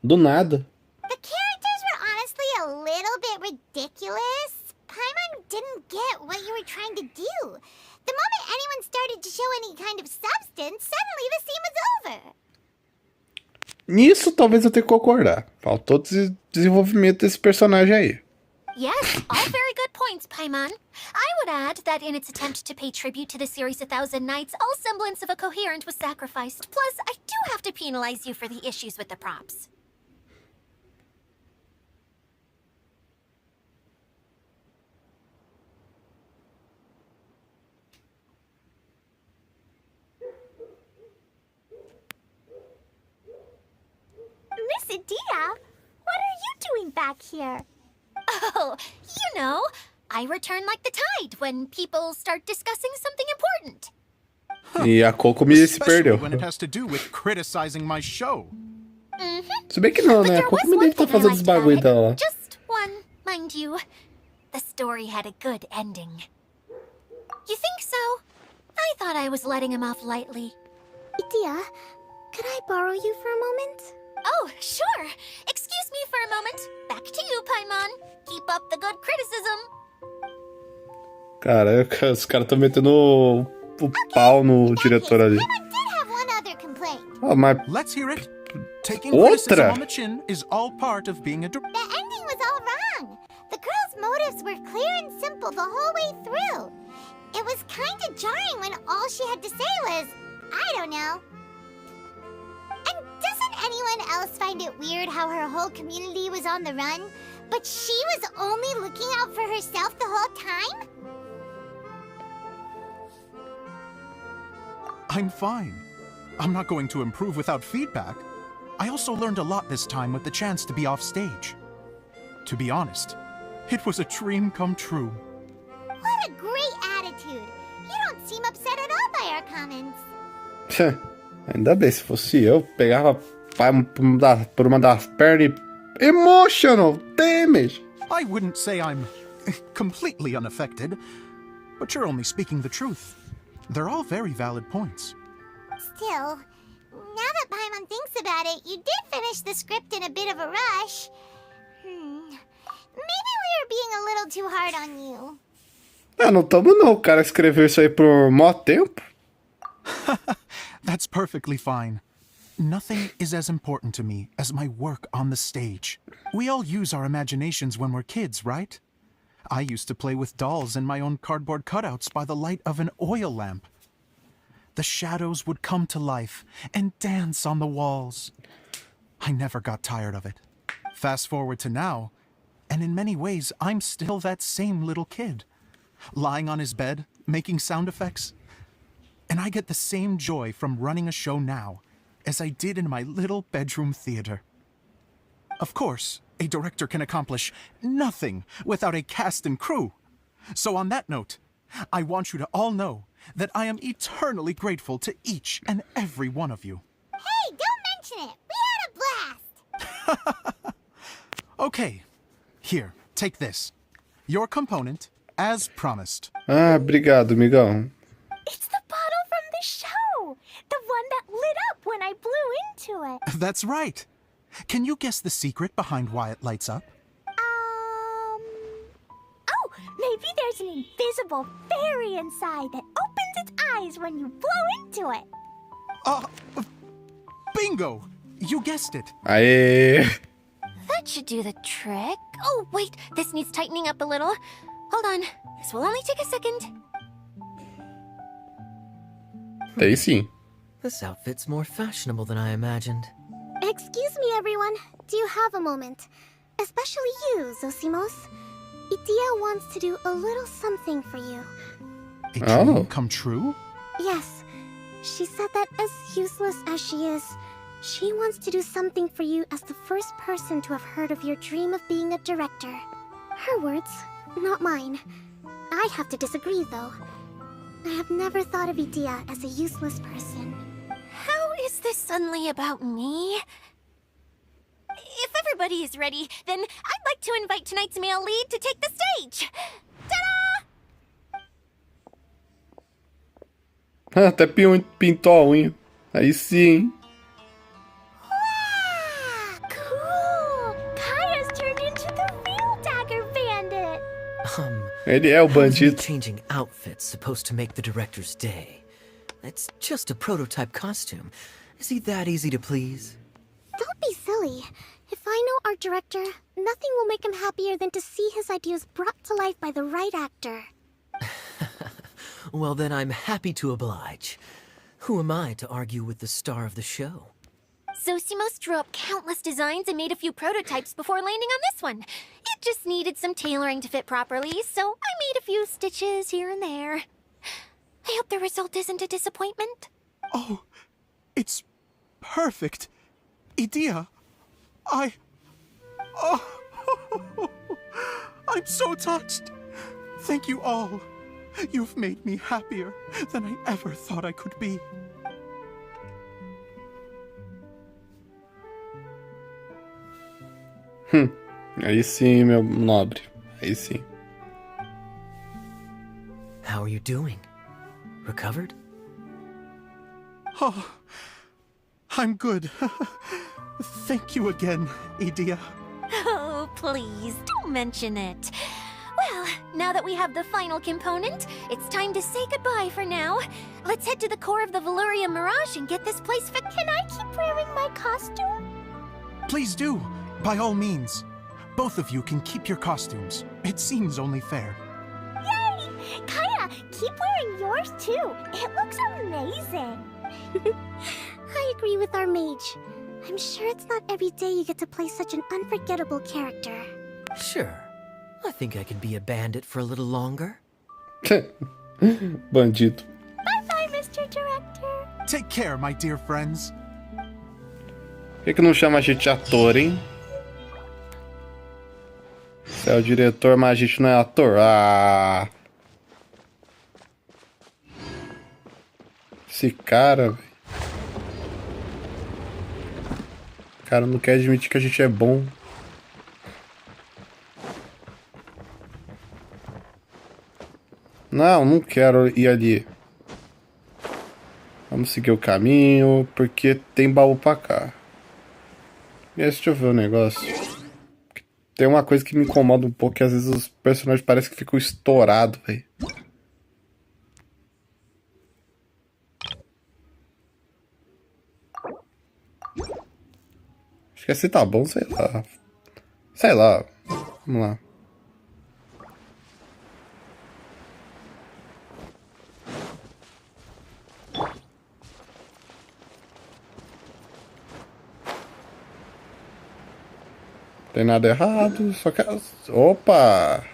Do nada. The characters were honestly a little bit ridiculous. Paimon didn't get what you were trying to do. The moment anyone started to show any kind of substance, suddenly the scene was over. Nisso talvez eu tenha que concordar. Faltou desenvolvimento desse personagem aí. Yes, all very good points, Paimon. I would add that in its attempt to pay tribute to the series 1,000 Nights, all semblance of a coherent was sacrificed. Plus, I do have to penalize you for the issues with the props. Miss Adia, what are you doing back here? Oh, you know, I return like the tide when people start discussing something important. E a Kokomi se Especially perdeu. when it has to do with criticizing my show. Se bem que não, But né? A there was Kokomi one deve estar thing I fazendo os liked bagulho about it. dela lá. Just one, mind you. The story had a good ending. You think so? I thought I was letting him off lightly. Idea, could I borrow you for a moment? Oh, sure. Excuse me for a moment. Back to you, Paimon. Keep up the good criticism. Cara, os caras estão metendo o pau no diretor ali. Paimon did have one other complaint. Oh, mas Let's hear it. Taking Outra? criticism on the chin is all part of being a The ending was all wrong. The girl's motives were clear and simple the whole way through. It was kind of jarring when all she had to say was, I don't know. And doesn't anyone else find it weird how her whole community was on the run, but she was only looking out for herself the whole time? I'm fine. I'm not going to improve without feedback. I also learned a lot this time with the chance to be off stage. To be honest, it was a dream come true. What a great attitude. You don't seem upset at all by our comments. ainda bem, se fosse eu, pegava por uma das pernas e... Emotional damage! I wouldn't say I'm completely unaffected, but you're only speaking the truth. They're all very valid points. Still, now that Paimon thinks about it, you did finish the script in a bit of a rush. Maybe we were being a little too hard on you. Ah, não tamo não, o cara escreveu isso aí por mó tempo. That's perfectly fine. Nothing is as important to me as my work on the stage. We all use our imaginations when we're kids, right? I used to play with dolls in my own cardboard cutouts by the light of an oil lamp. The shadows would come to life and dance on the walls. I never got tired of it. Fast forward to now, and in many ways, I'm still that same little kid. Lying on his bed, making sound effects. And I get the same joy from running a show now as I did in my little bedroom theater. Of course, a director can accomplish nothing without a cast and crew. So on that note, I want you to all know that I am eternally grateful to each and every one of you. Hey, don't mention it. We had a blast. Okay, here, take this. Your component, as promised. Ah, obrigado, amigão. It's the bottle from the show. The one that lit up when I blew into it. That's right. Can you guess the secret behind why it lights up? Oh, maybe there's an invisible fairy inside that opens its eyes when you blow into it. Bingo! You guessed it. Aê! That should do the trick. Oh, wait, this needs tightening up a little. Hold on, this will only take a second. Daí sim. This outfit's more fashionable than I imagined. Excuse me, everyone. Do you have a moment? Especially you, Zosimos. Idea wants to do a little something for you. A dream come true? Yes. She said that as useless as she is, she wants to do something for you as the first person to have heard of your dream of being a director. Her words, not mine. I have to disagree, though. I have never thought of Idea as a useless person. How is this suddenly about me? If everybody is ready, then I'd like to invite tonight's male lead to take the stage. Ta-da! Até pintou a unha. Aí sim. Wow, cool! Kaeya's turned into the real Dagger Bandit. Ele é o How's me bandido. changing outfits supposed to make the director's day? It's just a prototype costume. Is he that easy to please? Don't be silly. If I know our director, nothing will make him happier than to see his ideas brought to life by the right actor. Well, then I'm happy to oblige. Who am I to argue with the star of the show? Zosimos drew up countless designs and made a few prototypes before landing on this one. It just needed some tailoring to fit properly, so I made a few stitches here and there. I hope the result isn't a disappointment. Oh, it's perfect. Idea, I'm so touched. Thank you all. You've made me happier than I ever thought I could be. Aí sim, meu nobre. Aí sim. How are you doing? Recovered? Oh, I'm good. Thank you again, Edea. Oh, please, don't mention it. Well, now that we have the final component, it's time to say goodbye for now. Let's head to the core of the Valyria Mirage and get this place fixed. Can I keep wearing my costume? Please do, by all means. Both of you can keep your costumes. It seems only fair. Yay! Kaeya, keep wearing yours too. It looks amazing. I agree with our mage. I'm sure it's not every day you get to play such an unforgettable character. Sure. I think I can be a bandit for a little longer. Bandido. Bye-bye, Mr. Director. Take care, my dear friends. Por que não chama a gente de ator, hein? Você é o diretor, mas a gente não é ator. Ah! Esse cara, velho. O cara não quer admitir que a gente é bom. Não quero ir ali. Vamos seguir o caminho, porque tem baú pra cá. Deixa eu ver o negócio. Tem uma coisa que me incomoda um pouco, que às vezes os personagens parecem que ficam estourados, velho. Acho que assim tá bom, sei lá. Sei lá. Vamos lá. Tem nada errado, só que... Opa!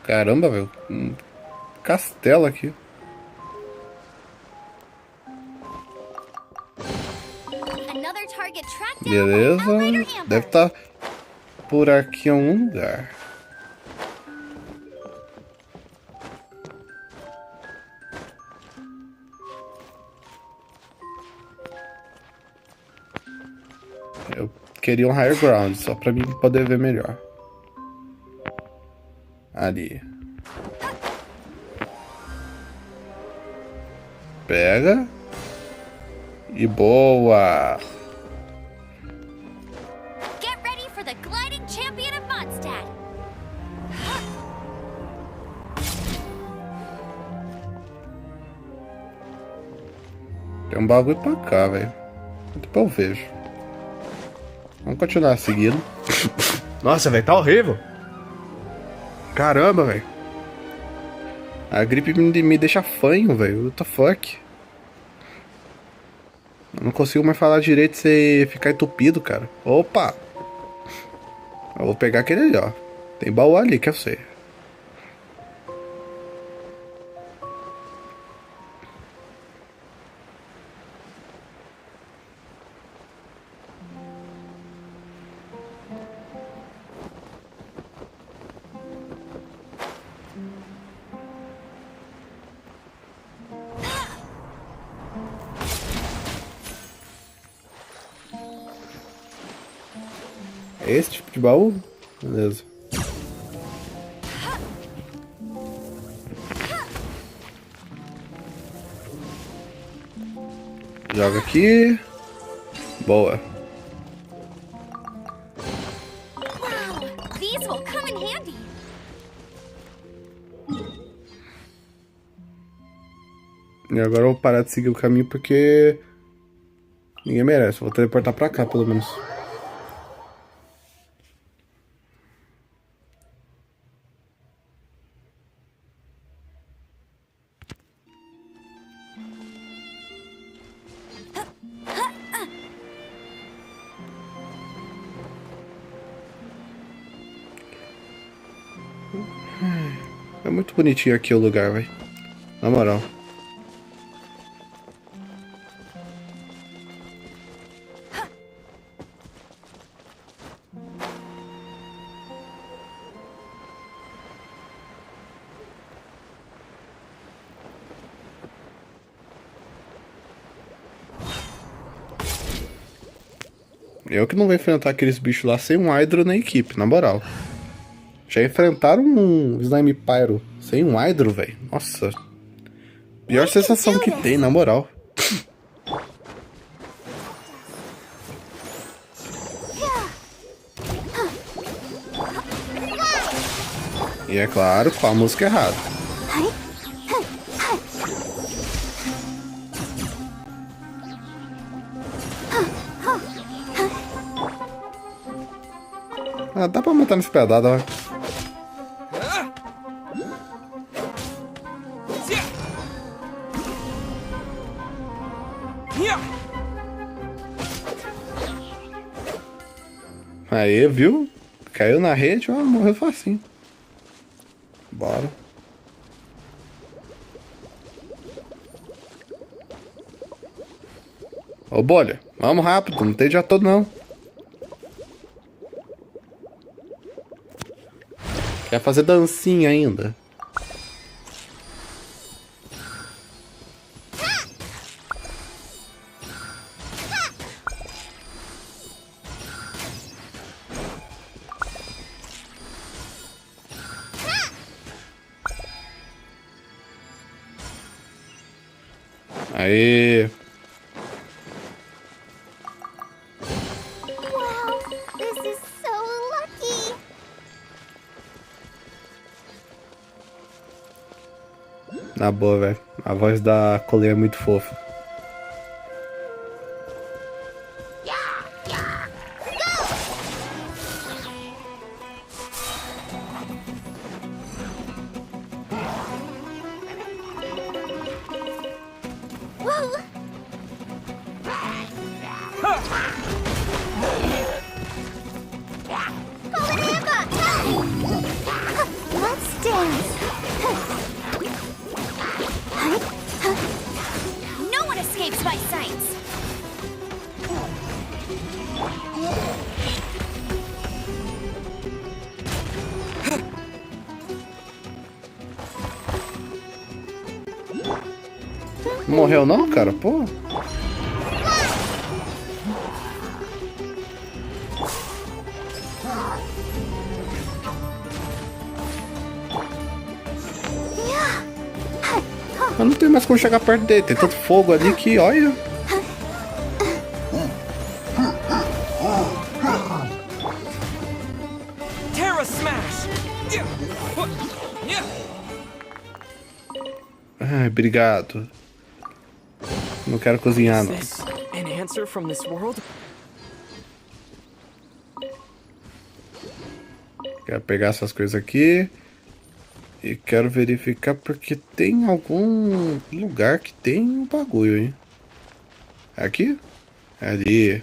Caramba, velho. Um castelo aqui. Beleza. Deve estar por aqui em algum lugar. Eu queria um higher ground, só pra mim poder ver melhor. Ali. Pega. E boa. Get ready for the gliding champion of Monstad. Tem um bagulho pra cá, velho. Depois eu vejo. Vamos continuar seguindo. Nossa, velho, tá horrível. Caramba, velho. A gripe me deixa fanho, velho. What the fuck? Eu não consigo mais falar direito sem ficar entupido, cara. Opa! Eu vou pegar aquele ali, ó. Tem baú ali, que eu sei. É esse tipo de baú? Beleza. Joga aqui. Boa. Wow, these will come in handy. E agora eu vou parar de seguir o caminho porque ninguém merece. Vou teleportar pra cá, pelo menos. É muito bonitinho aqui o lugar, velho. Na moral. Eu que não vou enfrentar aqueles bichos lá sem um Hydro na equipe, na moral. Já enfrentaram um Slime Pyro sem um Hydro, velho. Nossa. Pior sensação que tem, na moral. E é claro, com a música errada. Ah, dá pra matar nesse pedaço, ó. Aí, viu? Caiu na rede, ó, morreu facinho. Bora. Ô, bolha, vamos rápido, não tem dia todo não. Quer fazer dancinha ainda? Aê! Wow, this is so lucky. Na boa, velho. A voz da Collei é muito fofa. Let's dance. No one escapes my sights. Morreu não, cara? Pô. Eu não tenho mais como chegar perto dele. Tem tanto fogo ali que, olha. Terra Smash! Ai, obrigado. Não quero cozinhar, Is não. this an answer from this world? Quero pegar essas coisas aqui. E quero verificar porque tem algum lugar que tem um bagulho, hein? Aqui? Ali.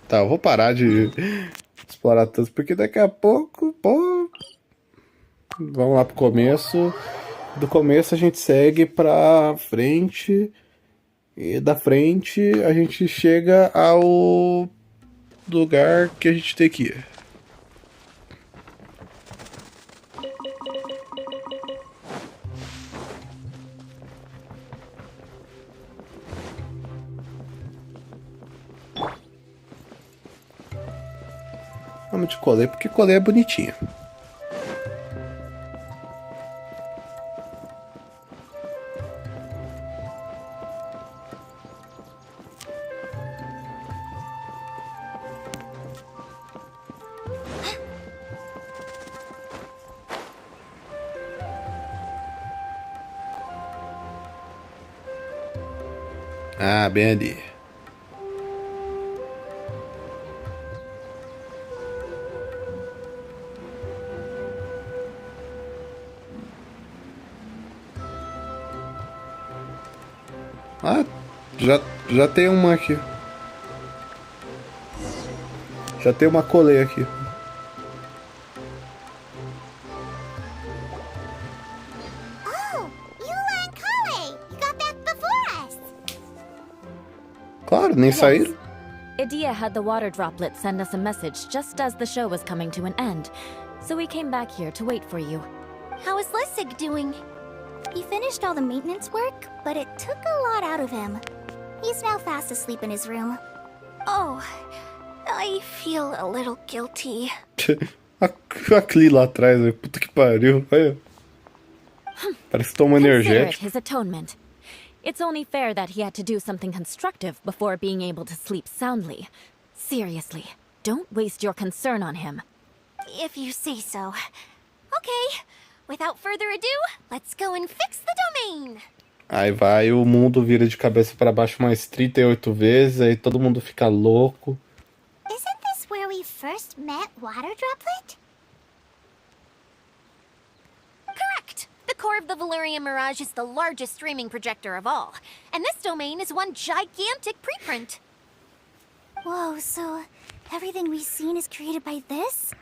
Tá, eu vou parar de explorar tudo, porque daqui a pouco, pô... Vamos lá pro começo. Do começo a gente segue pra frente. E da frente a gente chega ao lugar que a gente tem que ir. Vamos de Collei, porque Collei é bonitinha. Ah, bem ali. Ah, já tem uma aqui. Já tem uma Collei aqui. Oh, you and Collei, you got back before us. Claro, nem saíram. Idia had the water droplet send us a message just as the show was coming to an end, so we came back here to wait for you. How is Lissig doing? He finished all the maintenance work, but it took a lot out of him. He's now fast asleep in his room. Oh, I feel a little guilty. A Klee lá atrás, velho. Puta que pariu. Olha. Parece que toma Consider it energético. his atonement. It's only fair that he had to do something constructive before being able to sleep soundly. Seriously, don't waste your concern on him. If you say so. Okay, without further ado, let's go and fix the domain. Aí vai, o mundo vira de cabeça pra baixo mais 38 vezes, aí todo mundo fica louco. Isn't this where we first met Water Droplet? Correct. The core of the Valerian Mirage is the largest streaming projector of all, and this domain is one gigantic preprint. Whoa, so everything we've seen is created by this?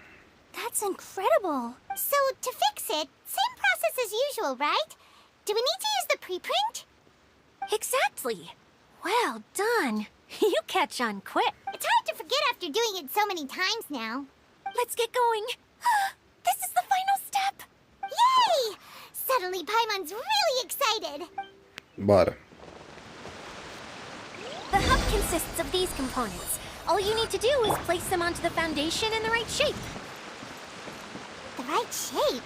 That's incredible. So, to fix it, same process as usual, right? Do we need to use the preprint? Exactly. Well done. You catch on quick. It's hard to forget after doing it so many times now. Let's get going. This is the final step. Yay! Suddenly Paimon's really excited. Bora. The hub consists of these components. All you need to do is place them onto the foundation in the right shape. The right shape?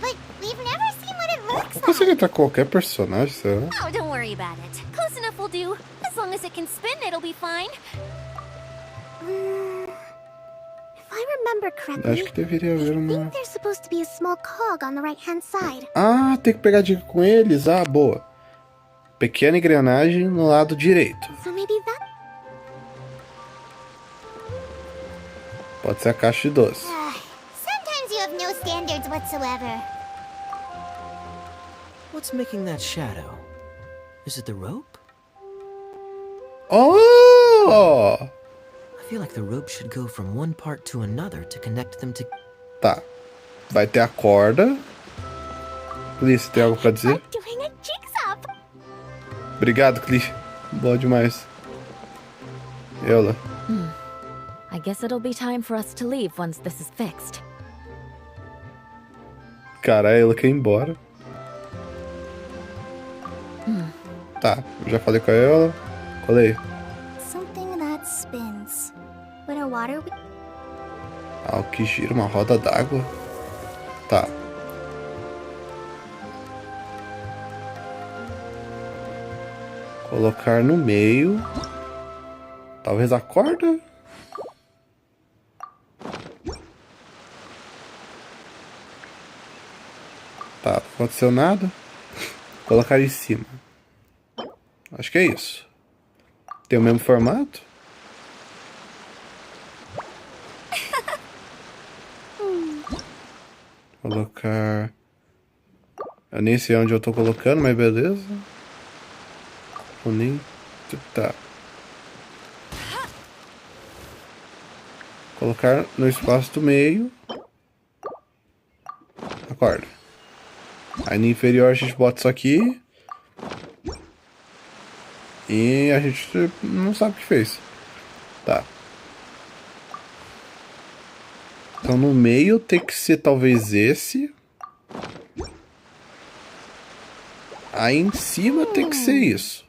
But we've never seen what it looks Eu consigo like. entrar qualquer personagem, será? Oh, don't worry about it. Close enough will do. As long as it can spin, it'll be fine. If I remember correctly, Acho que deveria haver I uma... think there's supposed to be a small cog on the right-hand side. Ah, tem que pegar dica com eles. Ah, boa. Pequena engrenagem no lado direito. So maybe that... Pode ser a caixa de doce. Sometimes you have no standards whatsoever. What's making that shadow? Is it the rope? Oh! I feel like the rope should go from one part to another to connect them to... Tá. Vai ter a corda. Klee, você tem algo pra dizer? Like doing a jigsaw. Obrigado, Klee. Boa demais. Ela. I guess it'll be time for us to leave once this is fixed. Cara, ela quer ir embora. Tá, eu já falei com ela. Collei. Something that spins. With a water... Algo que gira, uma roda d'água. Tá. Colocar no meio. Talvez a corda? Tá, não aconteceu nada. Colocar em cima. Acho que é isso. Tem o mesmo formato? Colocar... Eu nem sei onde eu tô colocando, mas beleza. Eu nem... Tá. Colocar no espaço do meio. Acorda. Aí no inferior a gente bota isso aqui. E a gente não sabe o que fez. Tá. Então no meio tem que ser talvez esse. Aí em cima tem que ser isso.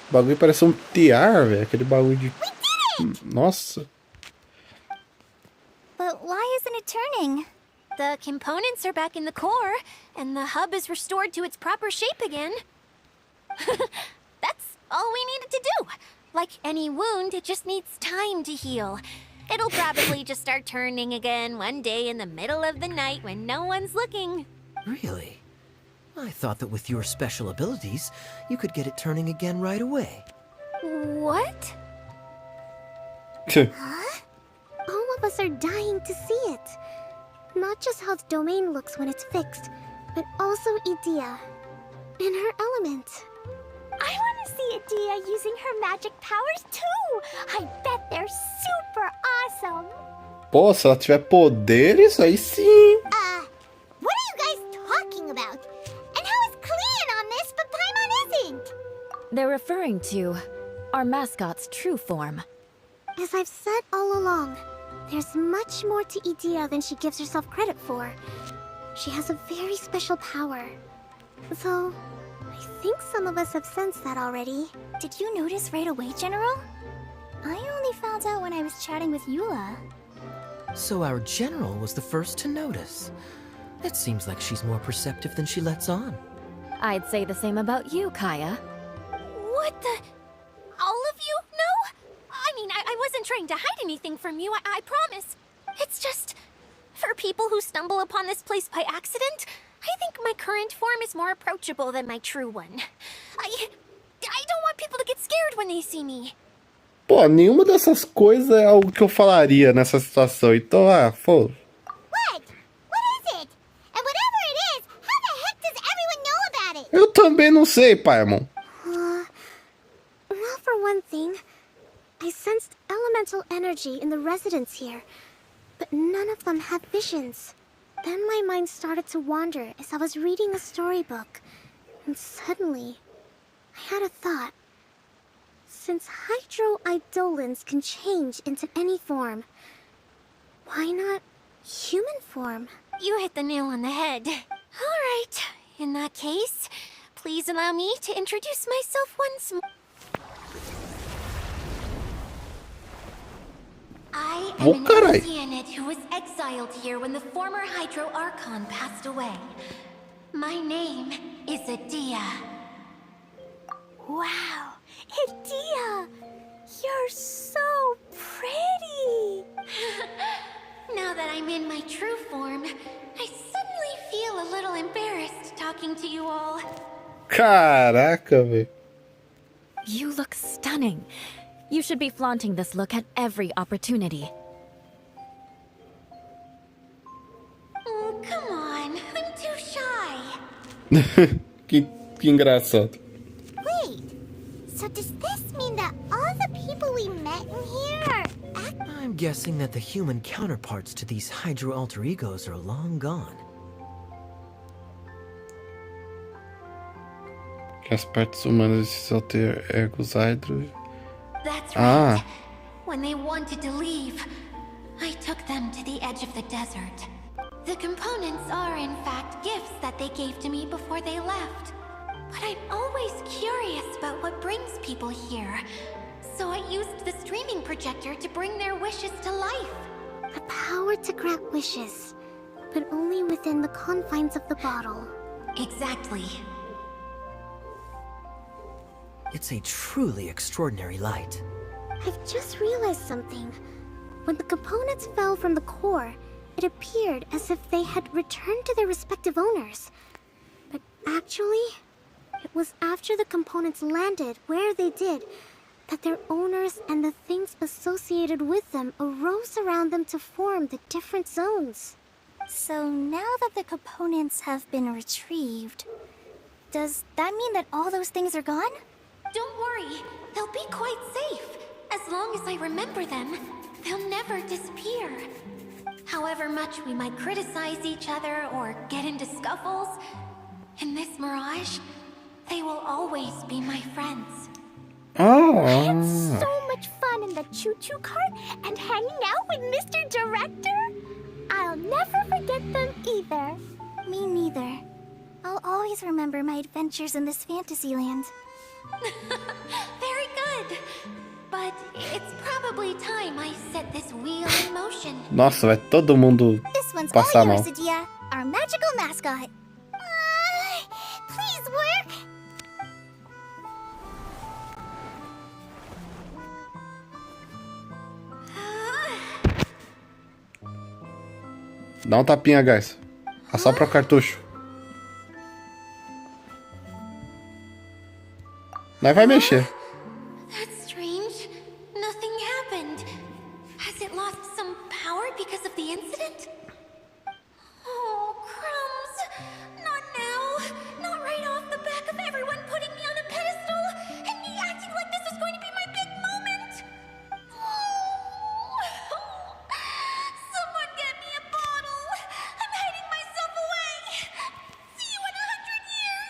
O bagulho parece um tiar, velho. Aquele bagulho de... Nossa. But why isn't it turning? The components are back in the core, and the hub is restored to its proper shape again. That's all we needed to do. Like any wound, it just needs time to heal. It'll probably just start turning again one day in the middle of the night when no one's looking. Really? I thought that with your special abilities, you could get it turning again right away. What? All of us are dying to see it. Not just how the domain looks when it's fixed, but also Idea. In her element. I want to see Idea using her magic powers too. I bet they're super awesome. Pô, se ela tiver poderes, aí sim. What are you guys talking about? And how is Klee on this, but Paimon isn't? They're referring to our mascot's true form. As I've said all along, there's much more to Idea than she gives herself credit for. She has a very special power. Though, I think some of us have sensed that already. Did you notice right away, General? I only found out when I was chatting with Eula. So our general was the first to notice. It seems like she's more perceptive than she lets on. I'd say the same about you, Kaeya. What the? All of you? No? I mean, I wasn't trying to hide anything from you, I promise. It's just, for people who stumble upon this place by accident, I think my current form is more approachable than my true one. I don't want people to get scared when they see me. Pô, nenhuma dessas coisas é algo que eu falaria nessa situação. Então, foda. What? What is it? And whatever it is, how the heck does everyone know about it? Eu também não sei, Paimon. Well, for one thing, I sensed elemental energy in the residents here, but none of them have visions. Then my mind started to wander as I was reading a storybook, and suddenly, I had a thought. Since hydro-eidolons can change into any form, why not human form? You hit the nail on the head. All right. In that case, please allow me to introduce myself once more. I am an Oceanid who was exiled here when the former Hydro Archon passed away. My name is Adia. Wow, Idea! You're so pretty! Now that I'm in my true form, I suddenly feel a little embarrassed talking to you all. Caraca, velho. You look stunning. You should be flaunting this look at every opportunity. Oh, come on. I'm too shy. que engraçado. Wait, so does this mean that all the people we met in here are I'm guessing that the human counterparts to these Hydro alter egos are long gone. Que as partes humanas desses alter egos Hydro. That's right. When they wanted to leave, I took them to the edge of the desert. The components are, in fact, gifts that they gave to me before they left. But I'm always curious about what brings people here. So I used the streaming projector to bring their wishes to life. The power to grant wishes, but only within the confines of the bottle. Exactly. It's a truly extraordinary light. I've just realized something. When the components fell from the core, it appeared as if they had returned to their respective owners. But actually, it was after the components landed where they did that their owners and the things associated with them arose around them to form the different zones. So now that the components have been retrieved, does that mean that all those things are gone? Don't worry, they'll be quite safe. As long as I remember them, they'll never disappear. However much we might criticize each other or get into scuffles, in this mirage, they will always be my friends. I had so much fun in the choo-choo cart and hanging out with Mr. Director. I'll never forget them either. Me neither. I'll always remember my adventures in this fantasy land. Very good. But it's probably time I set this wheel in motion. Nossa, vai todo mundo This one's passar all mal. yours, Adia, our magical mascot. Please work. Dá um tapinha, guys. Assopra o cartucho. Nós vai mexer. That's strange. Nothing happened. Has it lost some power because of the incident? Oh, crumbs. Not now. Not right off the back of everyone putting me on a pedestal and me acting like this is going to be my big moment. Oh. Someone get me a bottle. I'm hiding myself away. See you in 100 years.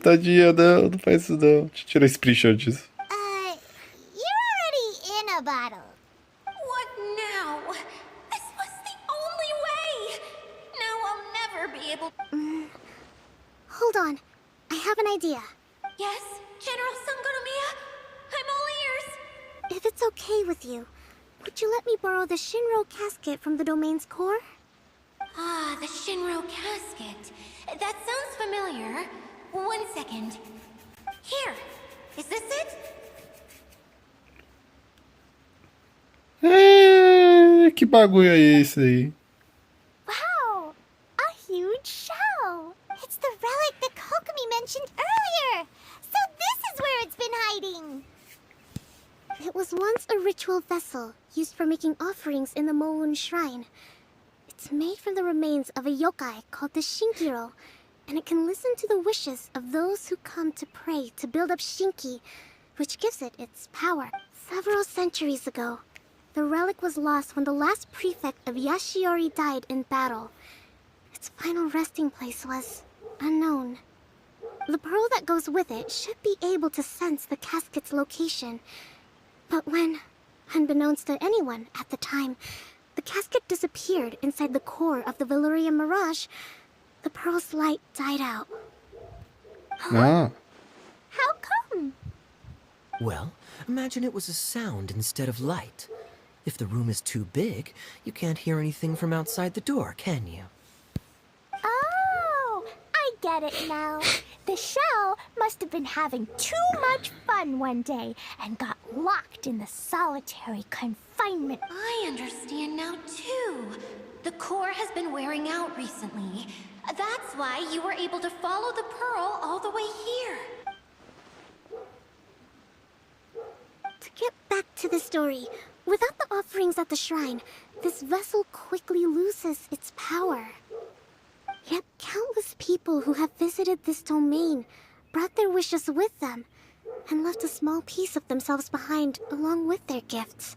Tadinha, não faz isso não. Deixa eu tirar esse screenshot disso. You're already in a bottle. hold on. I have an idea. Yes, General Sangonomya? I'm all ears! If it's okay with you, would you let me borrow the Shinro casket from the domain's core? Ah, the Shinro casket. That sounds familiar. 1 second. Here, is this it? Que bagulho é esse aí? Wow! A huge shell! It's the relic that Kokomi mentioned earlier! So this is where it's been hiding! It was once a ritual vessel used for making offerings in the Moon Shrine. It's made from the remains of a yokai called the Shinkiro, and it can listen to the wishes of those who come to pray to build up Shinki, which gives it its power. Several centuries ago, the relic was lost when the last prefect of Yashiori died in battle. Its final resting place was unknown. The pearl that goes with it should be able to sense the casket's location. But when, unbeknownst to anyone at the time, the casket disappeared inside the core of the Valyrian Mirage, the pearl's light died out. Ah. How come? Well, imagine it was a sound instead of light. If the room is too big, you can't hear anything from outside the door, can you? Oh, I get it now. The shell must have been having too much fun one day and got locked in the solitary confinement. I understand now, too. The core has been wearing out recently. That's why you were able to follow the pearl all the way here. To get back to the story, without the offerings at the shrine, this vessel quickly loses its power. Yet countless people who have visited this domain brought their wishes with them and left a small piece of themselves behind along with their gifts.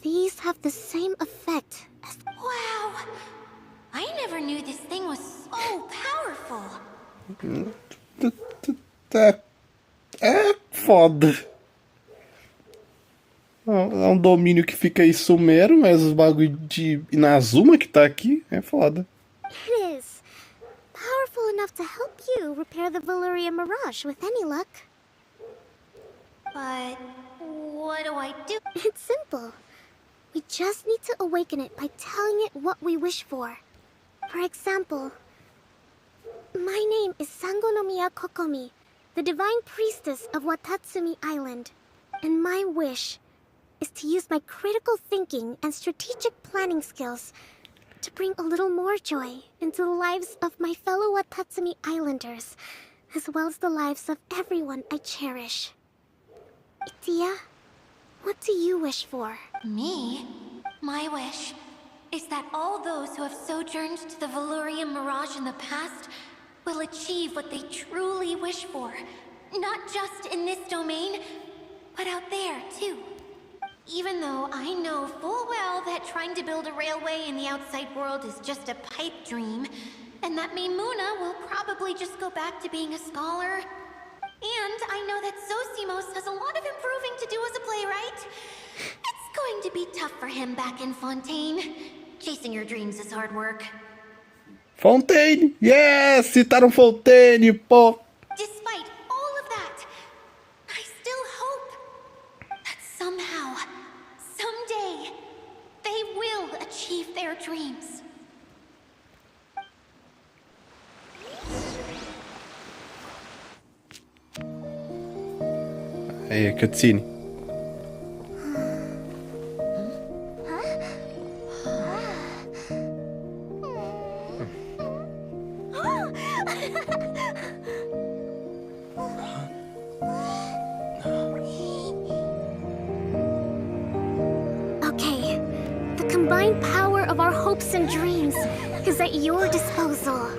These have the same effect as... Wow! I never knew this thing was so powerful. É foda. É um domínio que fica aí sumero, mas os bagulho de Inazuma que tá aqui é foda. It is. Powerful enough to help you repair the Valyrian Mirage with any luck. But what do I do? It's simple. We just need to awaken it by telling it what we wish for. For example, my name is Sangonomya Kokomi, the divine priestess of Watatsumi Island, and my wish is to use my critical thinking and strategic planning skills to bring a little more joy into the lives of my fellow Watatsumi Islanders, as well as the lives of everyone I cherish. Itia, what do you wish for? Me? My wish is that all those who have sojourned to the Valyrian Mirage in the past will achieve what they truly wish for. Not just in this domain, but out there, too. Even though I know full well that trying to build a railway in the outside world is just a pipe dream, and that Maimuna will probably just go back to being a scholar. And I know that Zosimos has a lot of improving to do as a playwright. It's going to be tough for him back in Fontaine. Chasing your dreams is hard work. Fontaine! Yes! Citaram Fontaine, pô! Despite all of that, I still hope that somehow, someday, they will achieve their dreams. Aí, cutscene. Okay, the combined power of our hopes and dreams is at your disposal.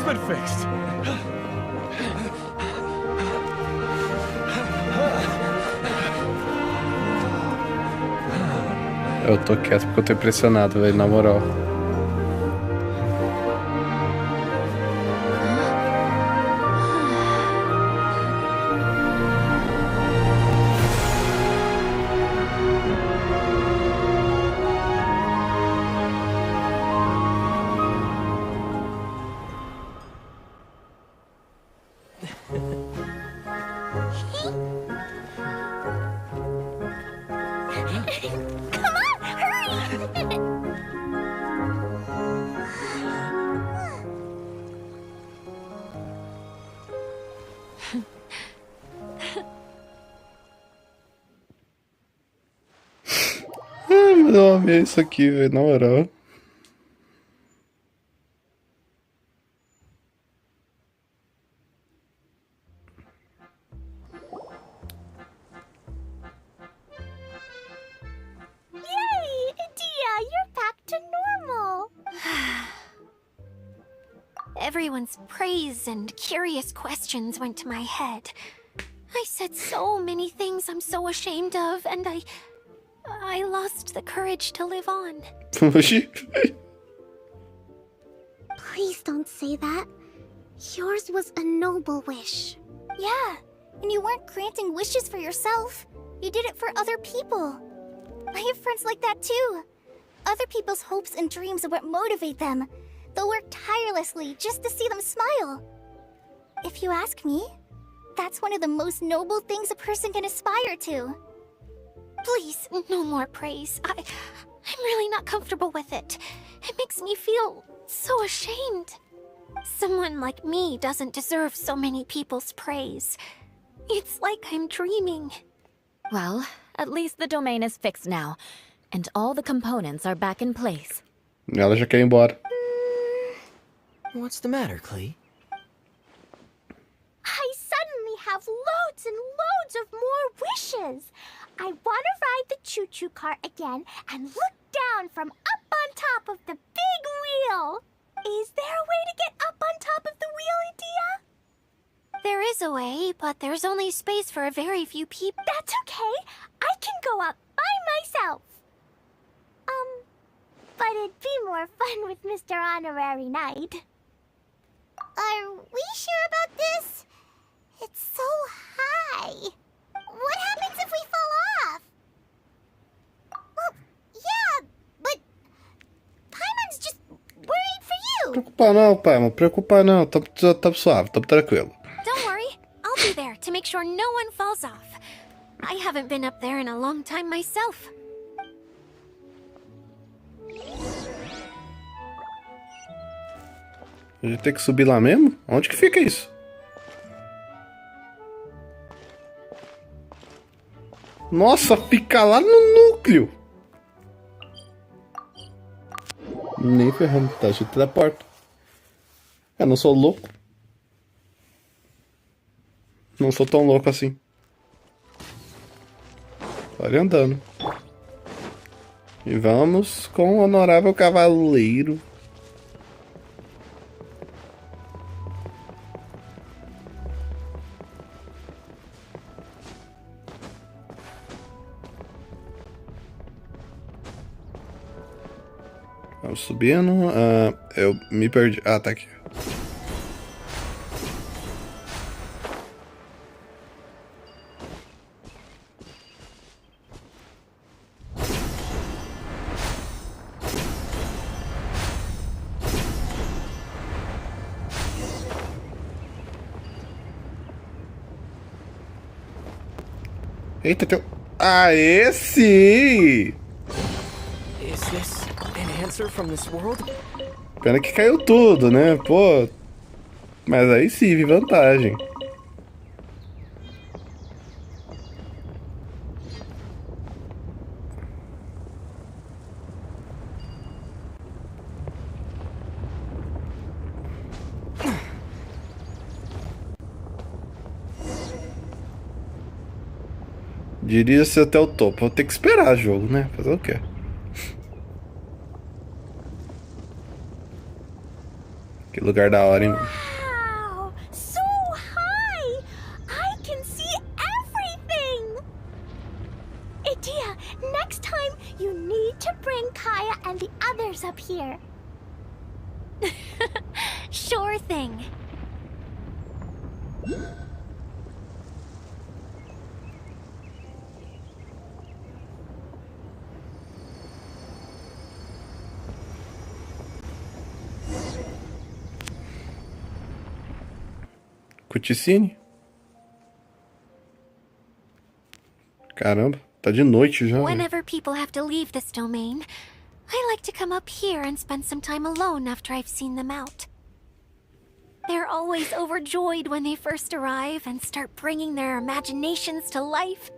been fixed. Eu tô quieto porque eu tô impressionado, velho, na moral. Eu amei isso aqui, velho, na moral. Yay! Dia, you're back to normal. Everyone's praise and curious questions went to my head. I said so many things I'm so ashamed of, and I lost the courage to live on. Please don't say that. Yours was a noble wish. Yeah, and you weren't granting wishes for yourself. You did it for other people. I have friends like that too. Other people's hopes and dreams are what motivate them. They'll work tirelessly just to see them smile. If you ask me, that's one of the most noble things a person can aspire to. Please, no more praise. I'm really not comfortable with it. It makes me feel so ashamed. Someone like me doesn't deserve so many people's praise. It's like I'm dreaming. Well, at least the domain is fixed now, and all the components are back in place. Ela já quer ir embora. What's the matter, Klee? I suddenly have loads and loads of more wishes. I want to ride the choo-choo cart again and look down from up on top of the big wheel. Is there a way to get up on top of the wheel, Dia? There is a way, but there's only space for a very few people. That's okay. I can go up by myself. But it'd be more fun with Mr. Honorary Knight. Are we sure about this? It's so high. What happens if we fall off? Well, yeah, but Paimon's just worried for you. Preocupa não, Paimon. Preocupa não. Tá suave, tá tranquilo. Don't worry, I'll be there to make sure no one falls off. I haven't been up there in a long time myself. A gente tem que subir lá mesmo? Onde que fica isso? Nossa, fica lá no núcleo. Nem ferrando, tá? A gente teleporta. Eu não sou louco. Não sou tão louco assim. Olha andando. E vamos com o honorável cavaleiro. Vamos subindo. Eu me perdi. Ah, tá aqui. Eita, teu... Ah, esse! Is this an answer from this world? Pena que caiu tudo, né? Pô. Mas aí sim, vi vantagem. Dirija-se até o topo. Vou ter que esperar o jogo, né? Fazer o quê? Que lugar da hora, hein? Wow! So high! I can see everything! Idia, next time you need to bring Kaeya and the others up here. Sure thing. Cutscene? Caramba, tá de noite já. Whenever people have to leave this domain, I like to come up here and spend some time alone after I've seen them out. They're always overjoyed when they first arrive and start bringing their imaginations to life.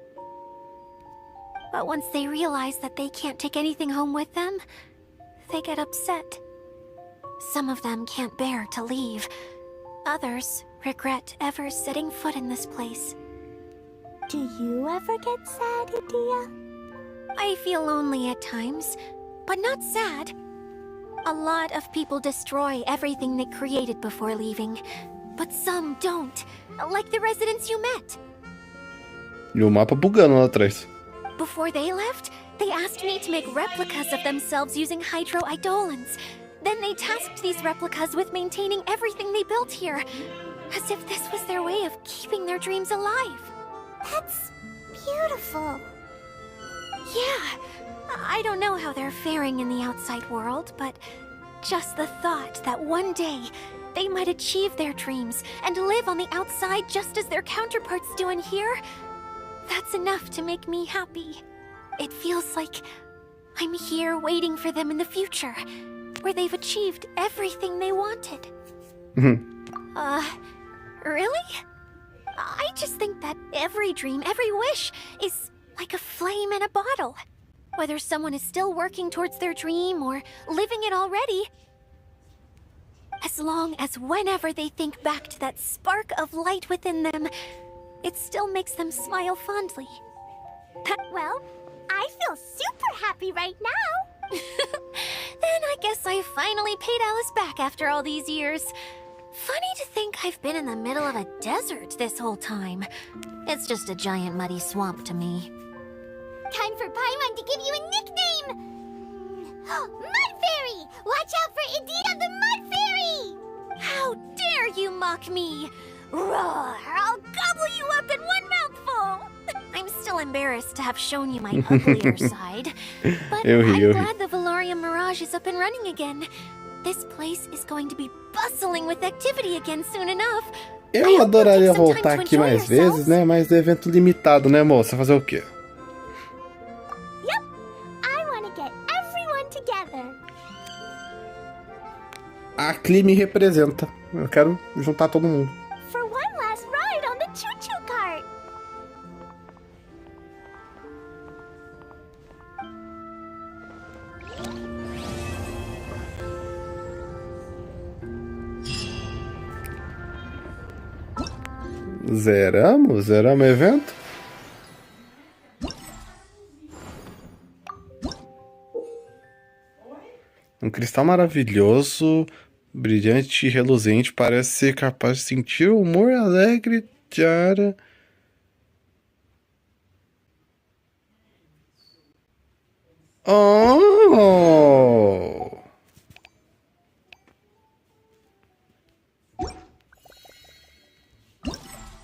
But once they realize that they can't take anything home with them, they get upset. Some of them can't bear to leave. Others regret ever setting foot in this place. Do you ever get sad, Idia? I feel lonely at times, but not sad. A lot of people destroy everything they created before leaving, but some don't, like the residents you met. E o mapa bugando lá atrás. Before they left, they asked me to make replicas of themselves using hydro-eidolons. Then they tasked these replicas with maintaining everything they built here, as if this was their way of keeping their dreams alive. That's beautiful. Yeah, I don't know how they're faring in the outside world, but just the thought that one day they might achieve their dreams and live on the outside just as their counterparts do in here, that's enough to make me happy. It feels like I'm here waiting for them in the future, where they've achieved everything they wanted. Really? I just think that every dream, every wish is like a flame in a bottle. Whether someone is still working towards their dream or living it already, as long as whenever they think back to that spark of light within them, it still makes them smile fondly. Well, I feel super happy right now. Then I guess I finally paid Alice back after all these years. Funny to think I've been in the middle of a desert this whole time. It's just a giant muddy swamp to me. Time for Paimon to give you a nickname! Mud Fairy! Watch out for Idia the Mud Fairy! How dare you mock me! Roar! I'll gobble you up in one mouthful! I'm still embarrassed to have shown you my uglier side, but I'm glad the Valorium Mirage is up and running again. This place is going to be bustling with activity again soon enough. Eu adoraria voltar aqui mais vezes, né? Mas é evento limitado, né, moça? Fazer o quê? Yep, I want to get everyone together. A Klee me representa. Eu quero juntar todo mundo. For one last ride on the choo-choo cart. Zeramos? Zeramos o evento? Um cristal maravilhoso, brilhante e reluzente, parece ser capaz de sentir o humor alegre de Ara. Oh!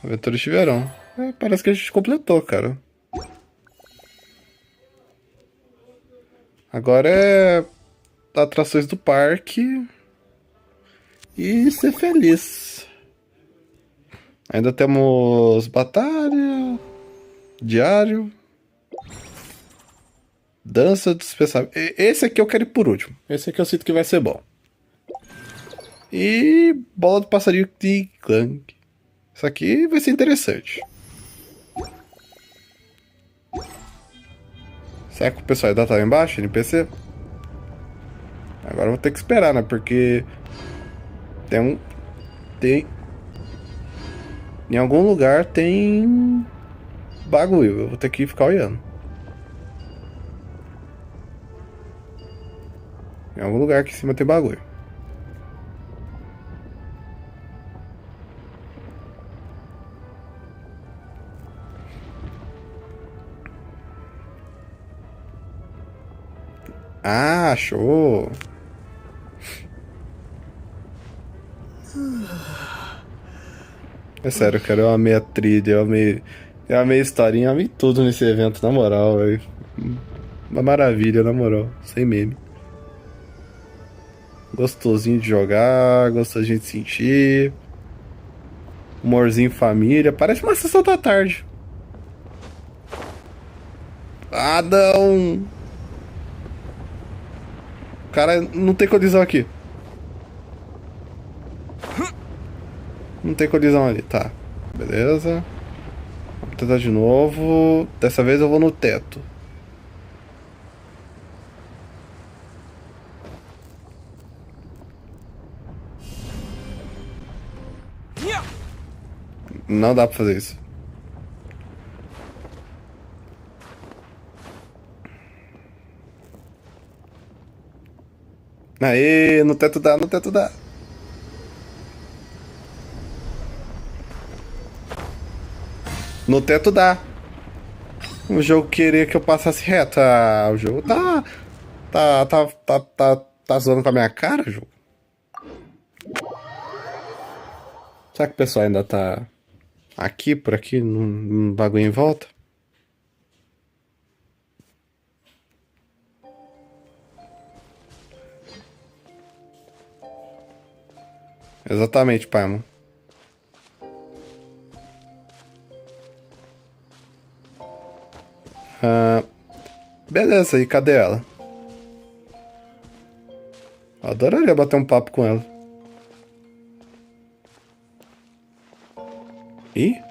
Aventuras de verão. Parece que a gente completou, cara. Agora é atrações do parque e ser feliz. Ainda temos batalha, diário, dança dispensável. Esse aqui eu quero ir por último. Esse aqui eu sinto que vai ser bom. E bola do passarinho de Clank. Isso aqui vai ser interessante. Será que o pessoal ainda tá lá embaixo, NPC? Agora eu vou ter que esperar, né? Porque tem em algum lugar tem bagulho. Eu vou ter que ficar olhando. Em algum lugar aqui em cima tem bagulho. Ah, show. É sério, cara, eu amei a trilha, eu amei a historinha, eu amei tudo nesse evento, na moral, velho. Uma maravilha, na moral, sem meme. Gostosinho de jogar, gostosinho de sentir. Humorzinho família, parece uma sessão da tarde. Ah, não! Cara, não tem colisão aqui. Não tem colisão ali, tá. Beleza. Vamos tentar de novo. Dessa vez eu vou no teto. Não dá pra fazer isso. Aê, no teto dá, no teto dá. No teto dá. O jogo queria que eu passasse reto. Ah, o jogo tá zoando com a minha cara, jogo. Será que o pessoal ainda tá aqui, por aqui, num bagulho em volta? Exatamente, Paimon. Ah, beleza, e cadê ela? Adoraria bater um papo com ela. Ih?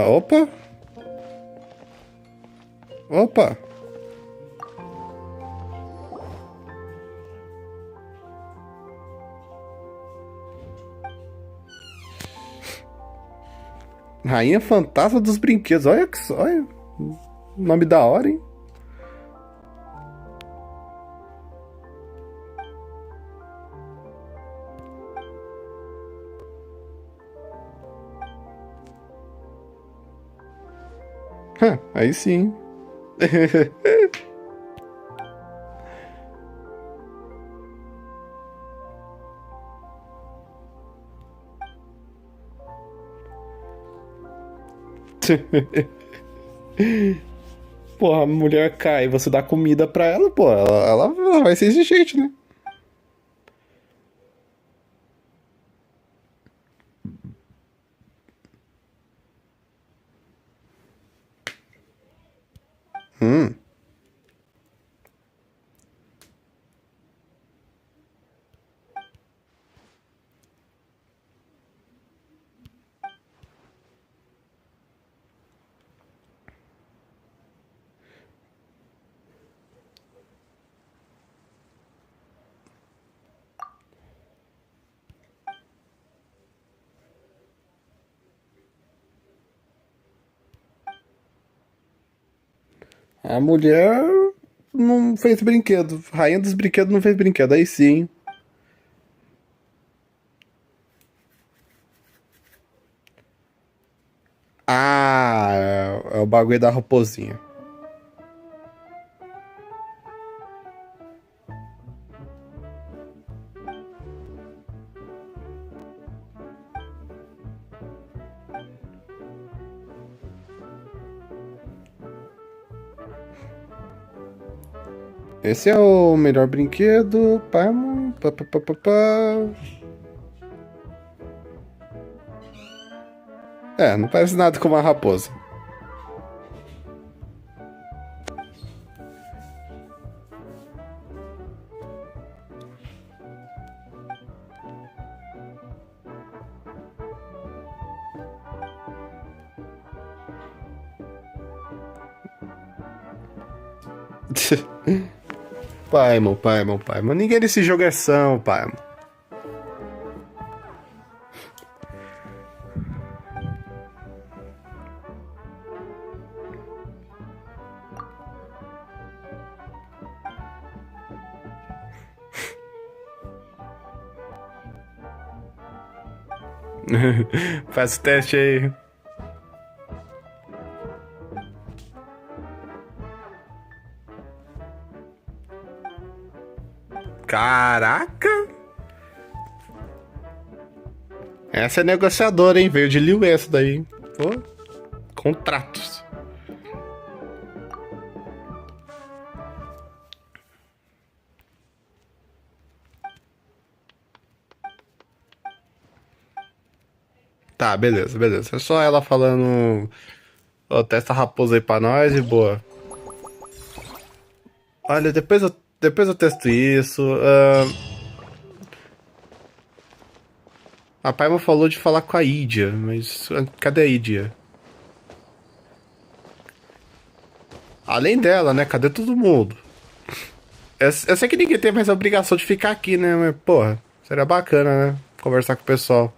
Opa! Opa! Rainha Fantasma dos Brinquedos. Olha que só. Olha. Nome da hora, hein? Aí sim. Porra, a mulher cai, você dá comida pra ela, pô, ela vai ser exigente, né? Hum. A mulher não fez brinquedo. Rainha dos brinquedos não fez brinquedo. Aí sim. Ah, é o bagulho da raposinha. Esse é o melhor brinquedo. Paimon. Pá, pá, pá, pá, pá. É, não parece nada com uma raposa. Paimon. Ninguém nesse jogo é são, Paimon. Faz o teste aí. Caraca! Essa é negociadora, hein? Veio de Liu essa daí, hein? Pô, contratos. Tá, beleza, beleza. É só ela falando... Ó, testa a raposa aí pra nós e boa. Olha, depois eu testo isso. A Paimon falou de falar com a Idia, mas cadê a Idia? Além dela, né? Cadê todo mundo? Eu sei que ninguém tem mais a obrigação de ficar aqui, né? Mas, porra, seria bacana, né? Conversar com o pessoal.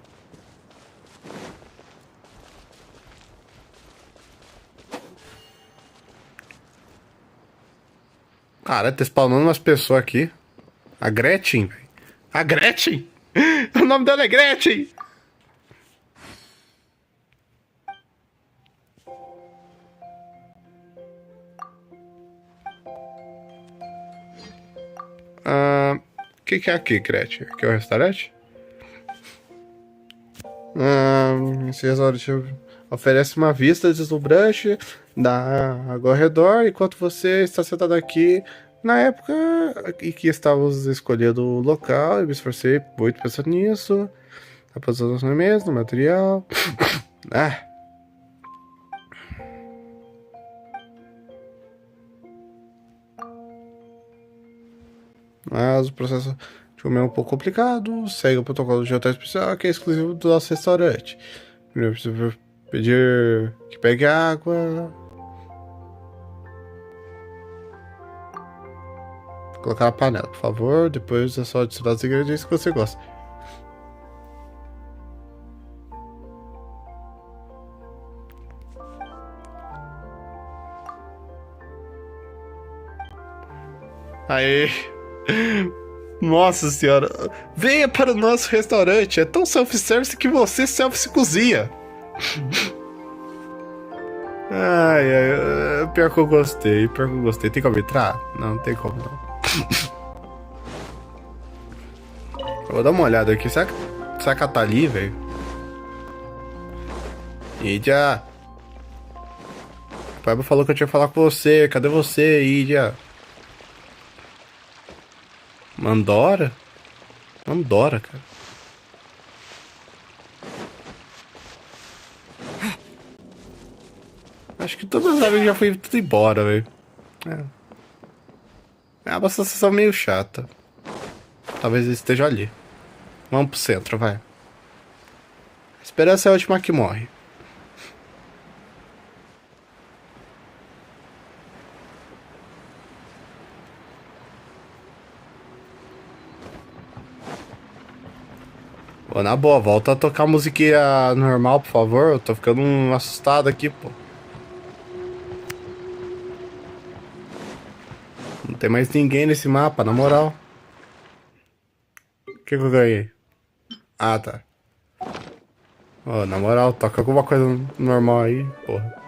Cara, tá spawnando umas pessoas aqui. A Gretchen, velho. A Gretchen? O nome dela é Gretchen! O que é aqui, Gretchen? Aqui é o restaurante? Esse restaurante oferece uma vista deslumbrante da água ao redor, enquanto você está sentado aqui. Na época em que estávamos escolhendo o local, eu me esforcei muito pensando nisso. Aposando no mesmo material. Mas o processo de comer é um pouco complicado. Segue o protocolo de hotel especial que é exclusivo do nosso restaurante. Primeiro preciso pedir que pegue água. Colocar na panela, por favor. Depois é só adicionar os ingredientes que você gosta. Aê! Nossa senhora! Venha para o nosso restaurante! É tão self-service que você self-se cozinha! Pior que eu gostei, Tem como entrar? Não tem como não. Eu vou dar uma olhada aqui. Será que ela tá ali, velho? Idia! O pai falou que eu tinha que falar com você. Cadê você, Idia? Mandora? Mandora, cara. Acho que todas as naves já foi tudo embora, velho. É uma sensação meio chata. Talvez ele esteja ali. Vamos pro centro, vai. A esperança é a última que morre. Pô, na boa, volta a tocar a musiquinha normal, por favor. Eu tô ficando assustado aqui, pô. Não tem mais ninguém nesse mapa, na moral. O que eu ganhei? Ah, tá. Ó, na moral, toca alguma coisa normal aí, porra.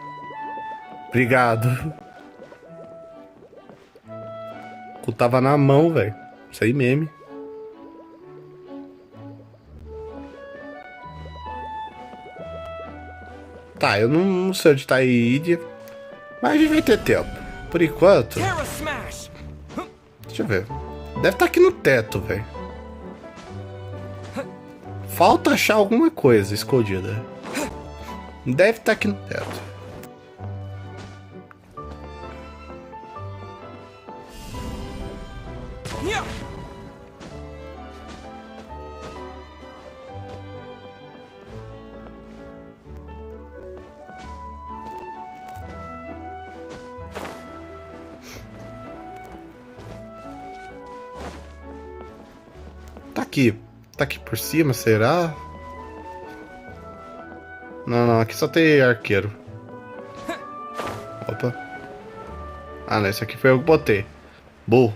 Obrigado. O cu tava na mão, velho. Sem meme. Tá, eu não sei onde tá a Idia, mas a gente vai ter tempo. Por enquanto... Deixa eu ver. Deve estar aqui no teto, velho. Falta achar alguma coisa escondida. Deve estar aqui no teto. Tá aqui por cima, será? Não, aqui só tem arqueiro. Opa. Ah, não, esse aqui foi eu que botei. Burro.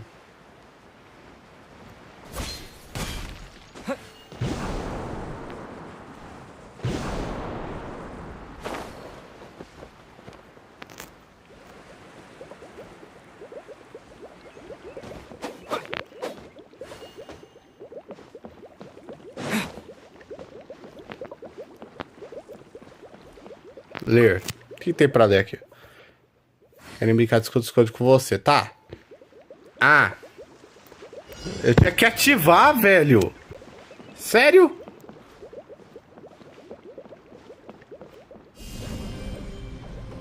Ler. O que tem pra ler aqui? Querem brincar de esconde-esconde com você, tá? Ah. Eu tinha que ativar, velho. Sério?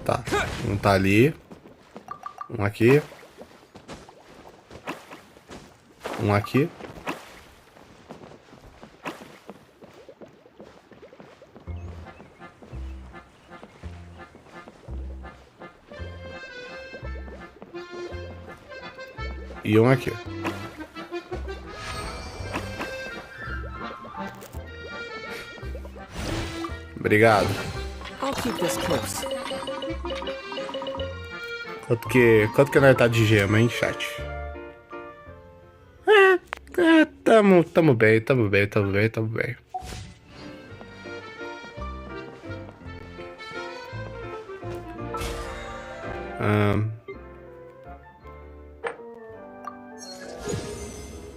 Tá. Um tá ali. Um aqui. Um aqui. E um aqui. Obrigado. I'll keep this close. Quanto que nós tá de gema, hein, chat? Tamo bem.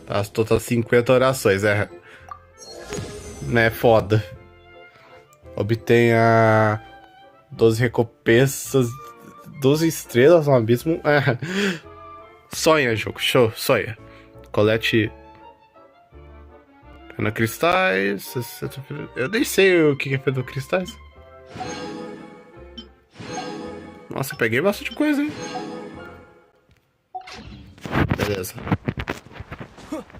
As total 50 orações, né, foda. Obtenha 12 recompensas, 12 estrelas no abismo. Sonha, jogo, show, sonha. Colete cristais. Eu nem sei o que é cristais. Nossa, eu peguei bastante coisa, hein? Beleza.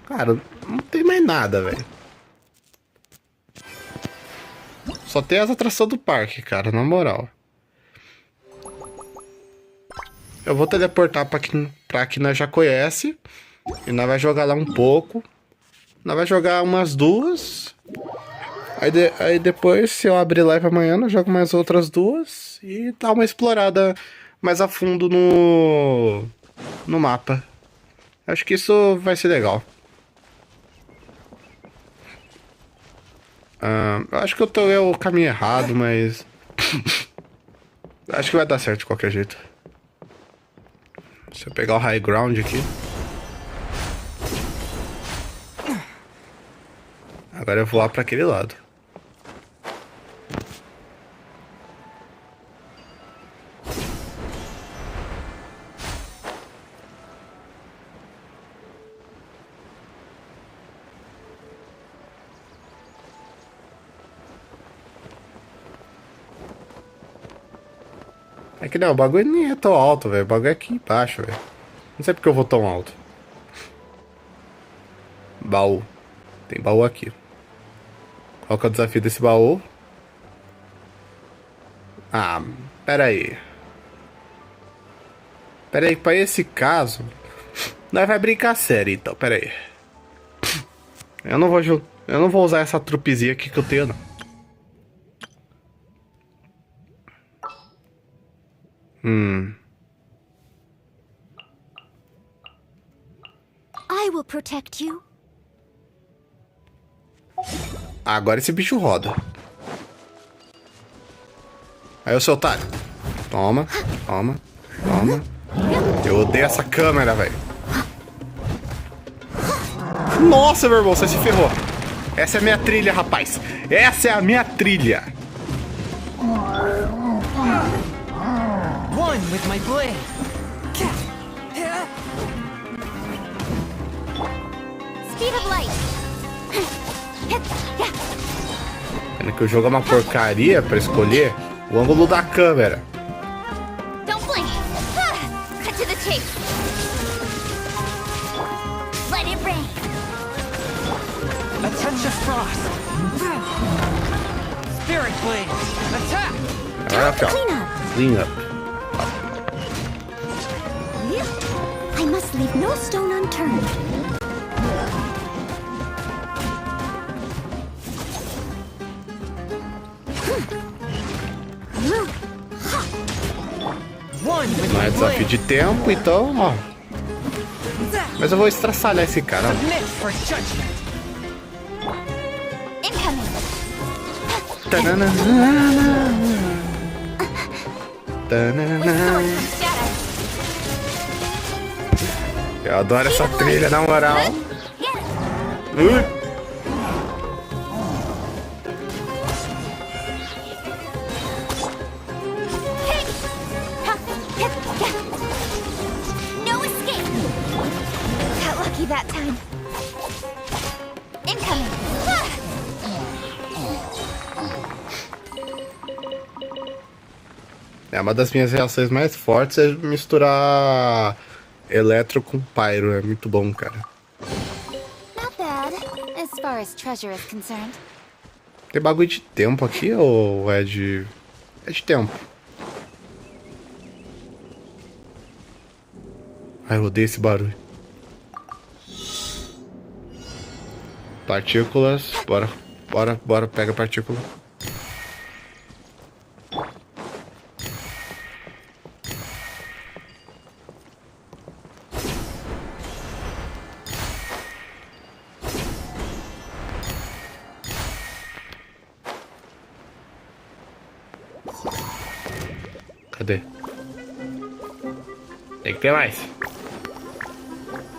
Cara, não tem mais nada, velho. Só tem as atrações do parque, cara, na moral. Eu vou teleportar pra que nós já conhece. E nós vai jogar lá um pouco. Nós vai jogar umas duas. Aí depois, se eu abrir live amanhã, eu jogo mais outras duas. E dá uma explorada mais a fundo no mapa. Acho que isso vai ser legal. Eu acho que eu tô o caminho errado, mas... acho que vai dar certo de qualquer jeito. Deixa eu pegar o high ground aqui. Agora eu vou lá pra aquele lado. É que não, o bagulho nem é tão alto, velho. O bagulho é aqui embaixo, velho. Não sei porque eu vou tão alto. Baú. Tem baú aqui. Qual que é o desafio desse baú? Ah, pera aí. Pera aí, pra esse caso... nós vai brincar sério, então, pera aí. Eu não vou usar essa trupezinha aqui que eu tenho, não. I will protect you. Agora esse bicho roda. Aí, o seu otário. Toma. Eu odeio essa câmera, velho. Nossa, meu irmão, você se ferrou. Essa é a minha trilha, rapaz. Essa é a minha trilha. One with my blade. Speed of light. Pena que o jogo é uma porcaria pra escolher o ângulo da câmera. Don't blink. Cut to the chase. Let it rain. A touch of frost. Spirit blade. Attack. Agora aqui, ó. Clean up. I must leave no stone unturned. Não é desafio de tempo, então, ó. Mas eu vou estraçalhar esse cara. Eu adoro essa trilha, na moral. É uma das minhas reações mais fortes é misturar eletro com pyro. É muito bom, cara. Not bad, as far as treasure is concerned. Tem bagulho de tempo aqui ou é de... É de tempo. Ai, eu odeio esse barulho. Partículas. Bora, pega a partícula. Cadê? Tem que ter mais.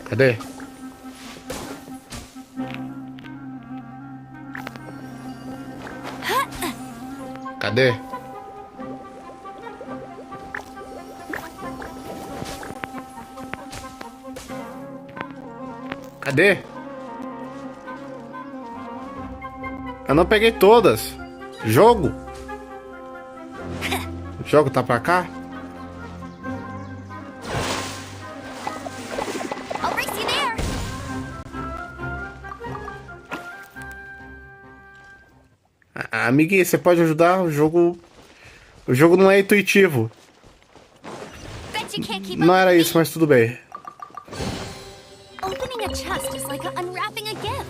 Cadê? Cadê? Cadê? Eu não peguei todas. Jogo? O jogo tá pra cá? I'll race you there. Amiguinho, você pode ajudar? O jogo não é intuitivo. Bet you can't keep Não up era with isso, mas tudo bem. me. Opening a chest is like unwrapping a gift.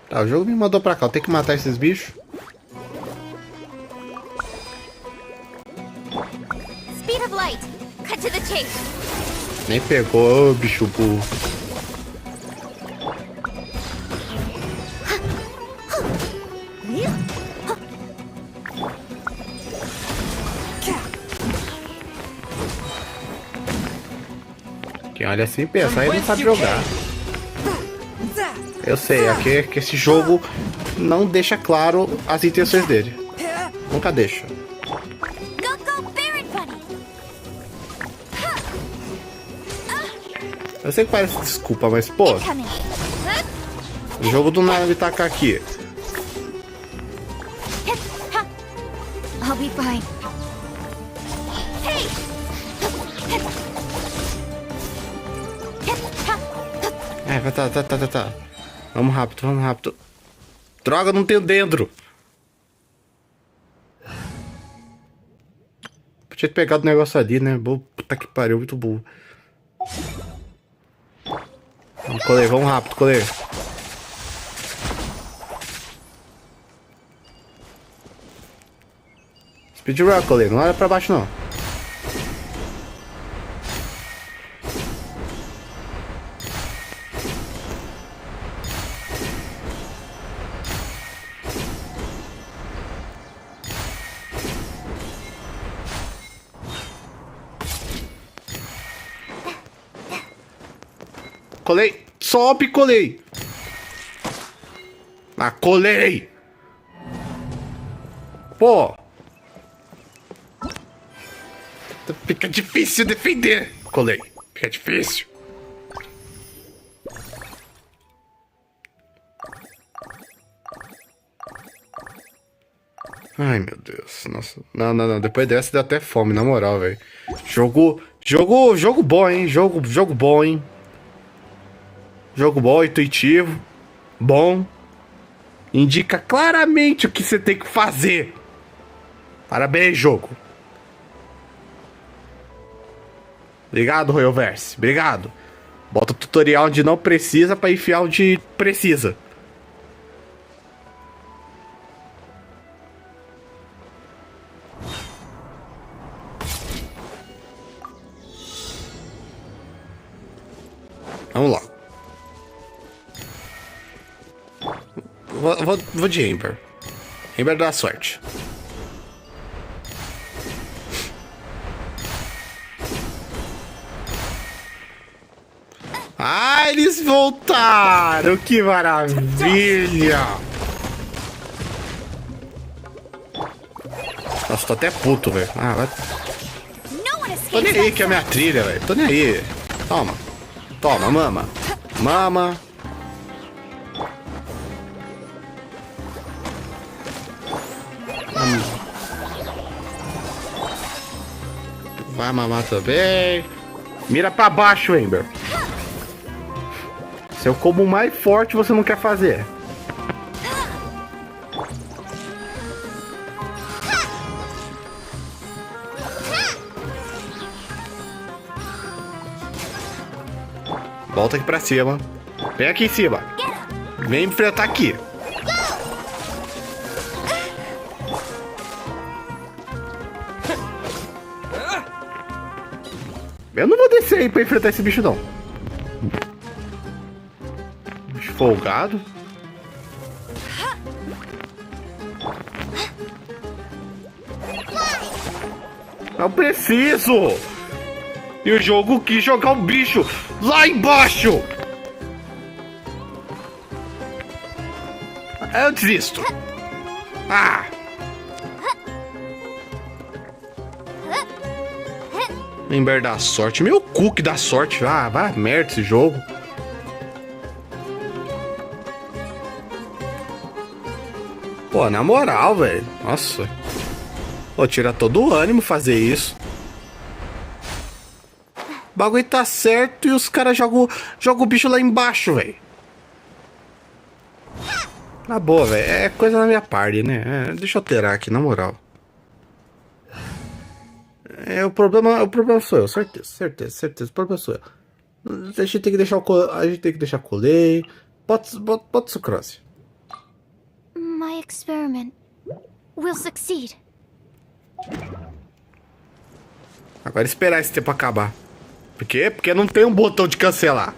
Tá, o jogo me mandou pra cá. Eu tenho que matar esses bichos. Speed of light. Cut to the chase. Nem pegou, bicho burro. Quem olha assim pensa, aí não sabe jogar. Eu sei, é que esse jogo não deixa claro as intenções dele. Nunca deixa. Go, Baron Bunny. Eu sei que parece desculpa, mas pô, Coming. o jogo do nada me tacar aqui. I'll be fine. Hey. Tá. Vamos rápido. Droga, não tenho dendro. Podia ter pegado o negócio ali, né? Puta que pariu, muito burro. Collei, vamos rápido, Collei. Speedrun, Collei, não olha pra baixo não. Collei, sobe, Collei. Ah, Collei. Pô. Fica difícil defender, Collei. Fica difícil. Ai, meu Deus. Nossa. Não. Depois dessa deu até fome, na moral, velho. Jogo bom, hein? Jogo bom, hein? Jogo bom, intuitivo, bom. Indica claramente o que você tem que fazer. Parabéns, jogo. Obrigado, Hoyoverse. Obrigado. Bota o tutorial onde não precisa pra enfiar onde precisa. Vamos lá. Vou de Amber. Amber dá sorte. Ah, eles voltaram! Que maravilha! Nossa, tô até puto, velho. Ah, vai. Tô nem aí que é a minha trilha, velho. Tô nem aí. Toma. Toma, mama. Vai mamar também. Mira pra baixo, Ember. Seu combo mais forte você não quer fazer. Volta aqui pra cima. Vem aqui em cima. Vem enfrentar aqui. Eu não vou descer aí pra enfrentar esse bicho, não. Bicho folgado. Não preciso! E o jogo quis jogar o bicho lá embaixo! Eu desisto. Ah! Ember da sorte. Meu cu que dá sorte. Ah, vai merda esse jogo. Pô, na moral, velho. Nossa. Pô, tira todo o ânimo fazer isso. O bagulho tá certo e os caras jogam o bicho lá embaixo, velho. Na boa, velho. É coisa na minha party, né? Deixa eu alterar aqui, na moral. O problema sou eu, certeza. O problema sou eu. A gente tem que deixar Collei. Bota o cross. My experiment will succeed. Agora esperar esse tempo acabar. Por quê? Porque não tem um botão de cancelar.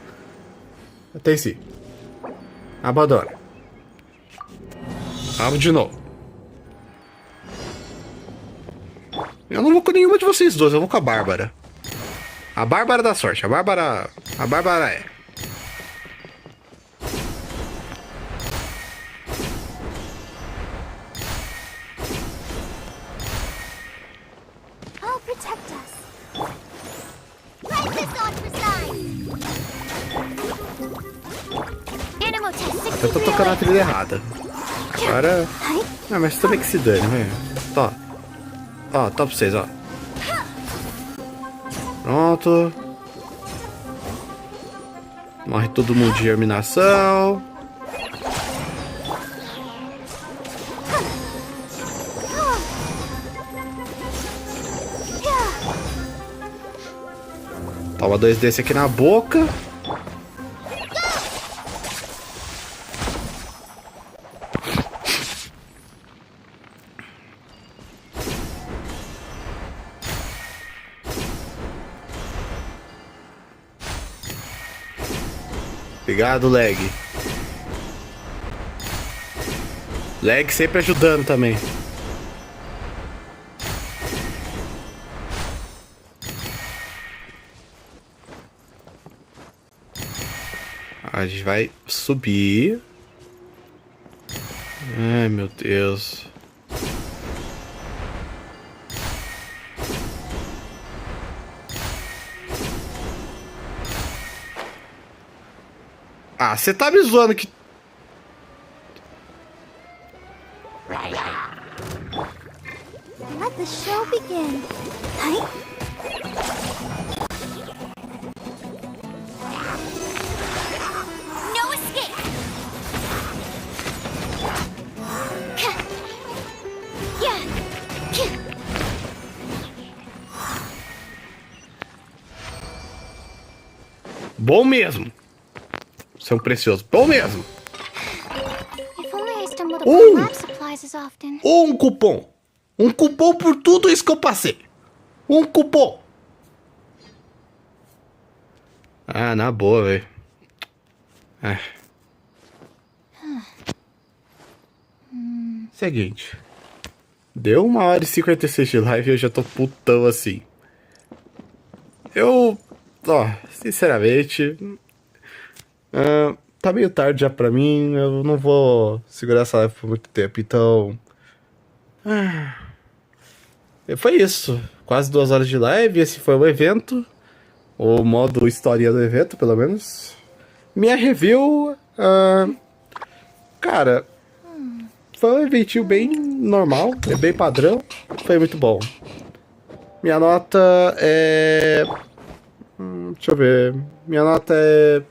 Tem sim. Abandona. Abre de novo. Eu não vou com nenhuma de vocês dois, eu vou com a Bárbara. A Bárbara dá sorte, a Bárbara é. I'll protect us. Write this on for sign. Animal test Eu tô tocando a trilha errada. Agora... Ah, mas também que se dane, velho. Tó. Ó, top 6, ó. Pronto. Morre todo mundo de germinação. Toma 2 desse aqui na boca. Obrigado, lag. Lag sempre ajudando também. A gente vai subir. Ai, meu Deus. Ah, você tá me zoando que... Let the show begin. No escape. Bom mesmo. São preciosos. Bom mesmo. If only I stumbled upon lab supplies as often. Um cupom. Um cupom por tudo isso que eu passei. Um cupom. Ah, na boa, velho. É. Seguinte. Deu 1h56 de live e eu já tô putão assim. Sinceramente... tá meio tarde já pra mim. Eu não vou segurar essa live por muito tempo. Então... foi isso. Quase 2 horas de live. Esse foi o evento. O modo história do evento, pelo menos. Minha review... cara... foi um eventinho bem normal. Bem padrão. Foi muito bom. Minha nota é... deixa eu ver. Minha nota é...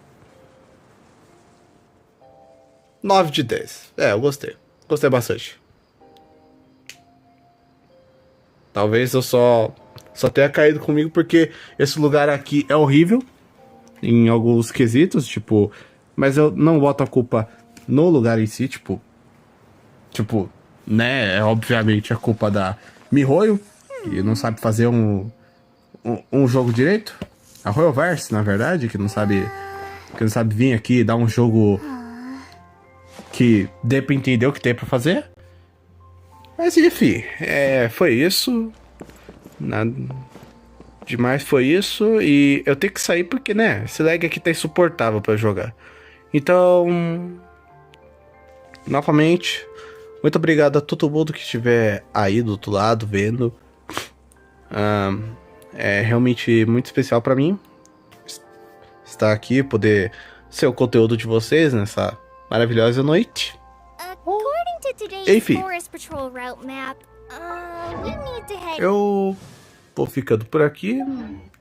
9 de 10. É, eu gostei. Gostei bastante. Talvez eu só tenha caído comigo porque esse lugar aqui é horrível em alguns quesitos, tipo... Mas eu não boto a culpa no lugar em si, tipo, né? É obviamente a culpa da mihoyo, que não sabe fazer um jogo direito. A Hoyoverse, na verdade, que não sabe vir aqui e dar um jogo que dê pra entender o que tem pra fazer. Mas enfim, foi isso. Nada demais foi isso. E eu tenho que sair porque, né, esse lag aqui tá insuportável pra jogar. Então, novamente, muito obrigado a todo mundo que estiver aí do outro lado vendo. É realmente muito especial pra mim estar aqui, poder ser o conteúdo de vocês nessa maravilhosa noite. According to today's Enfim. Forest Patrol route map, we need to head Eu vou ficando por aqui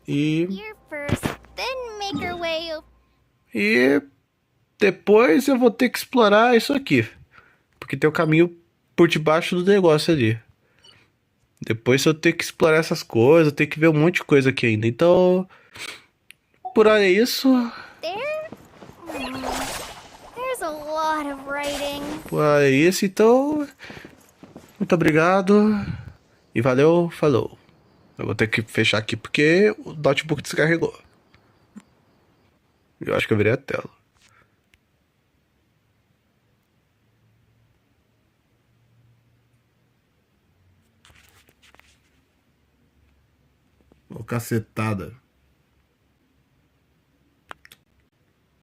e here first, then make our way up. e depois eu vou ter que explorar isso aqui, porque tem o caminho por debaixo do negócio ali. Depois eu tenho que explorar essas coisas, eu tenho que ver um monte de coisa aqui ainda. Então, por hora é isso. There's a lot of writing. Por hora é isso, então. Muito obrigado. E valeu, falou. Eu vou ter que fechar aqui porque o notebook descarregou. Eu acho que eu virei a tela. Ô, cacetada.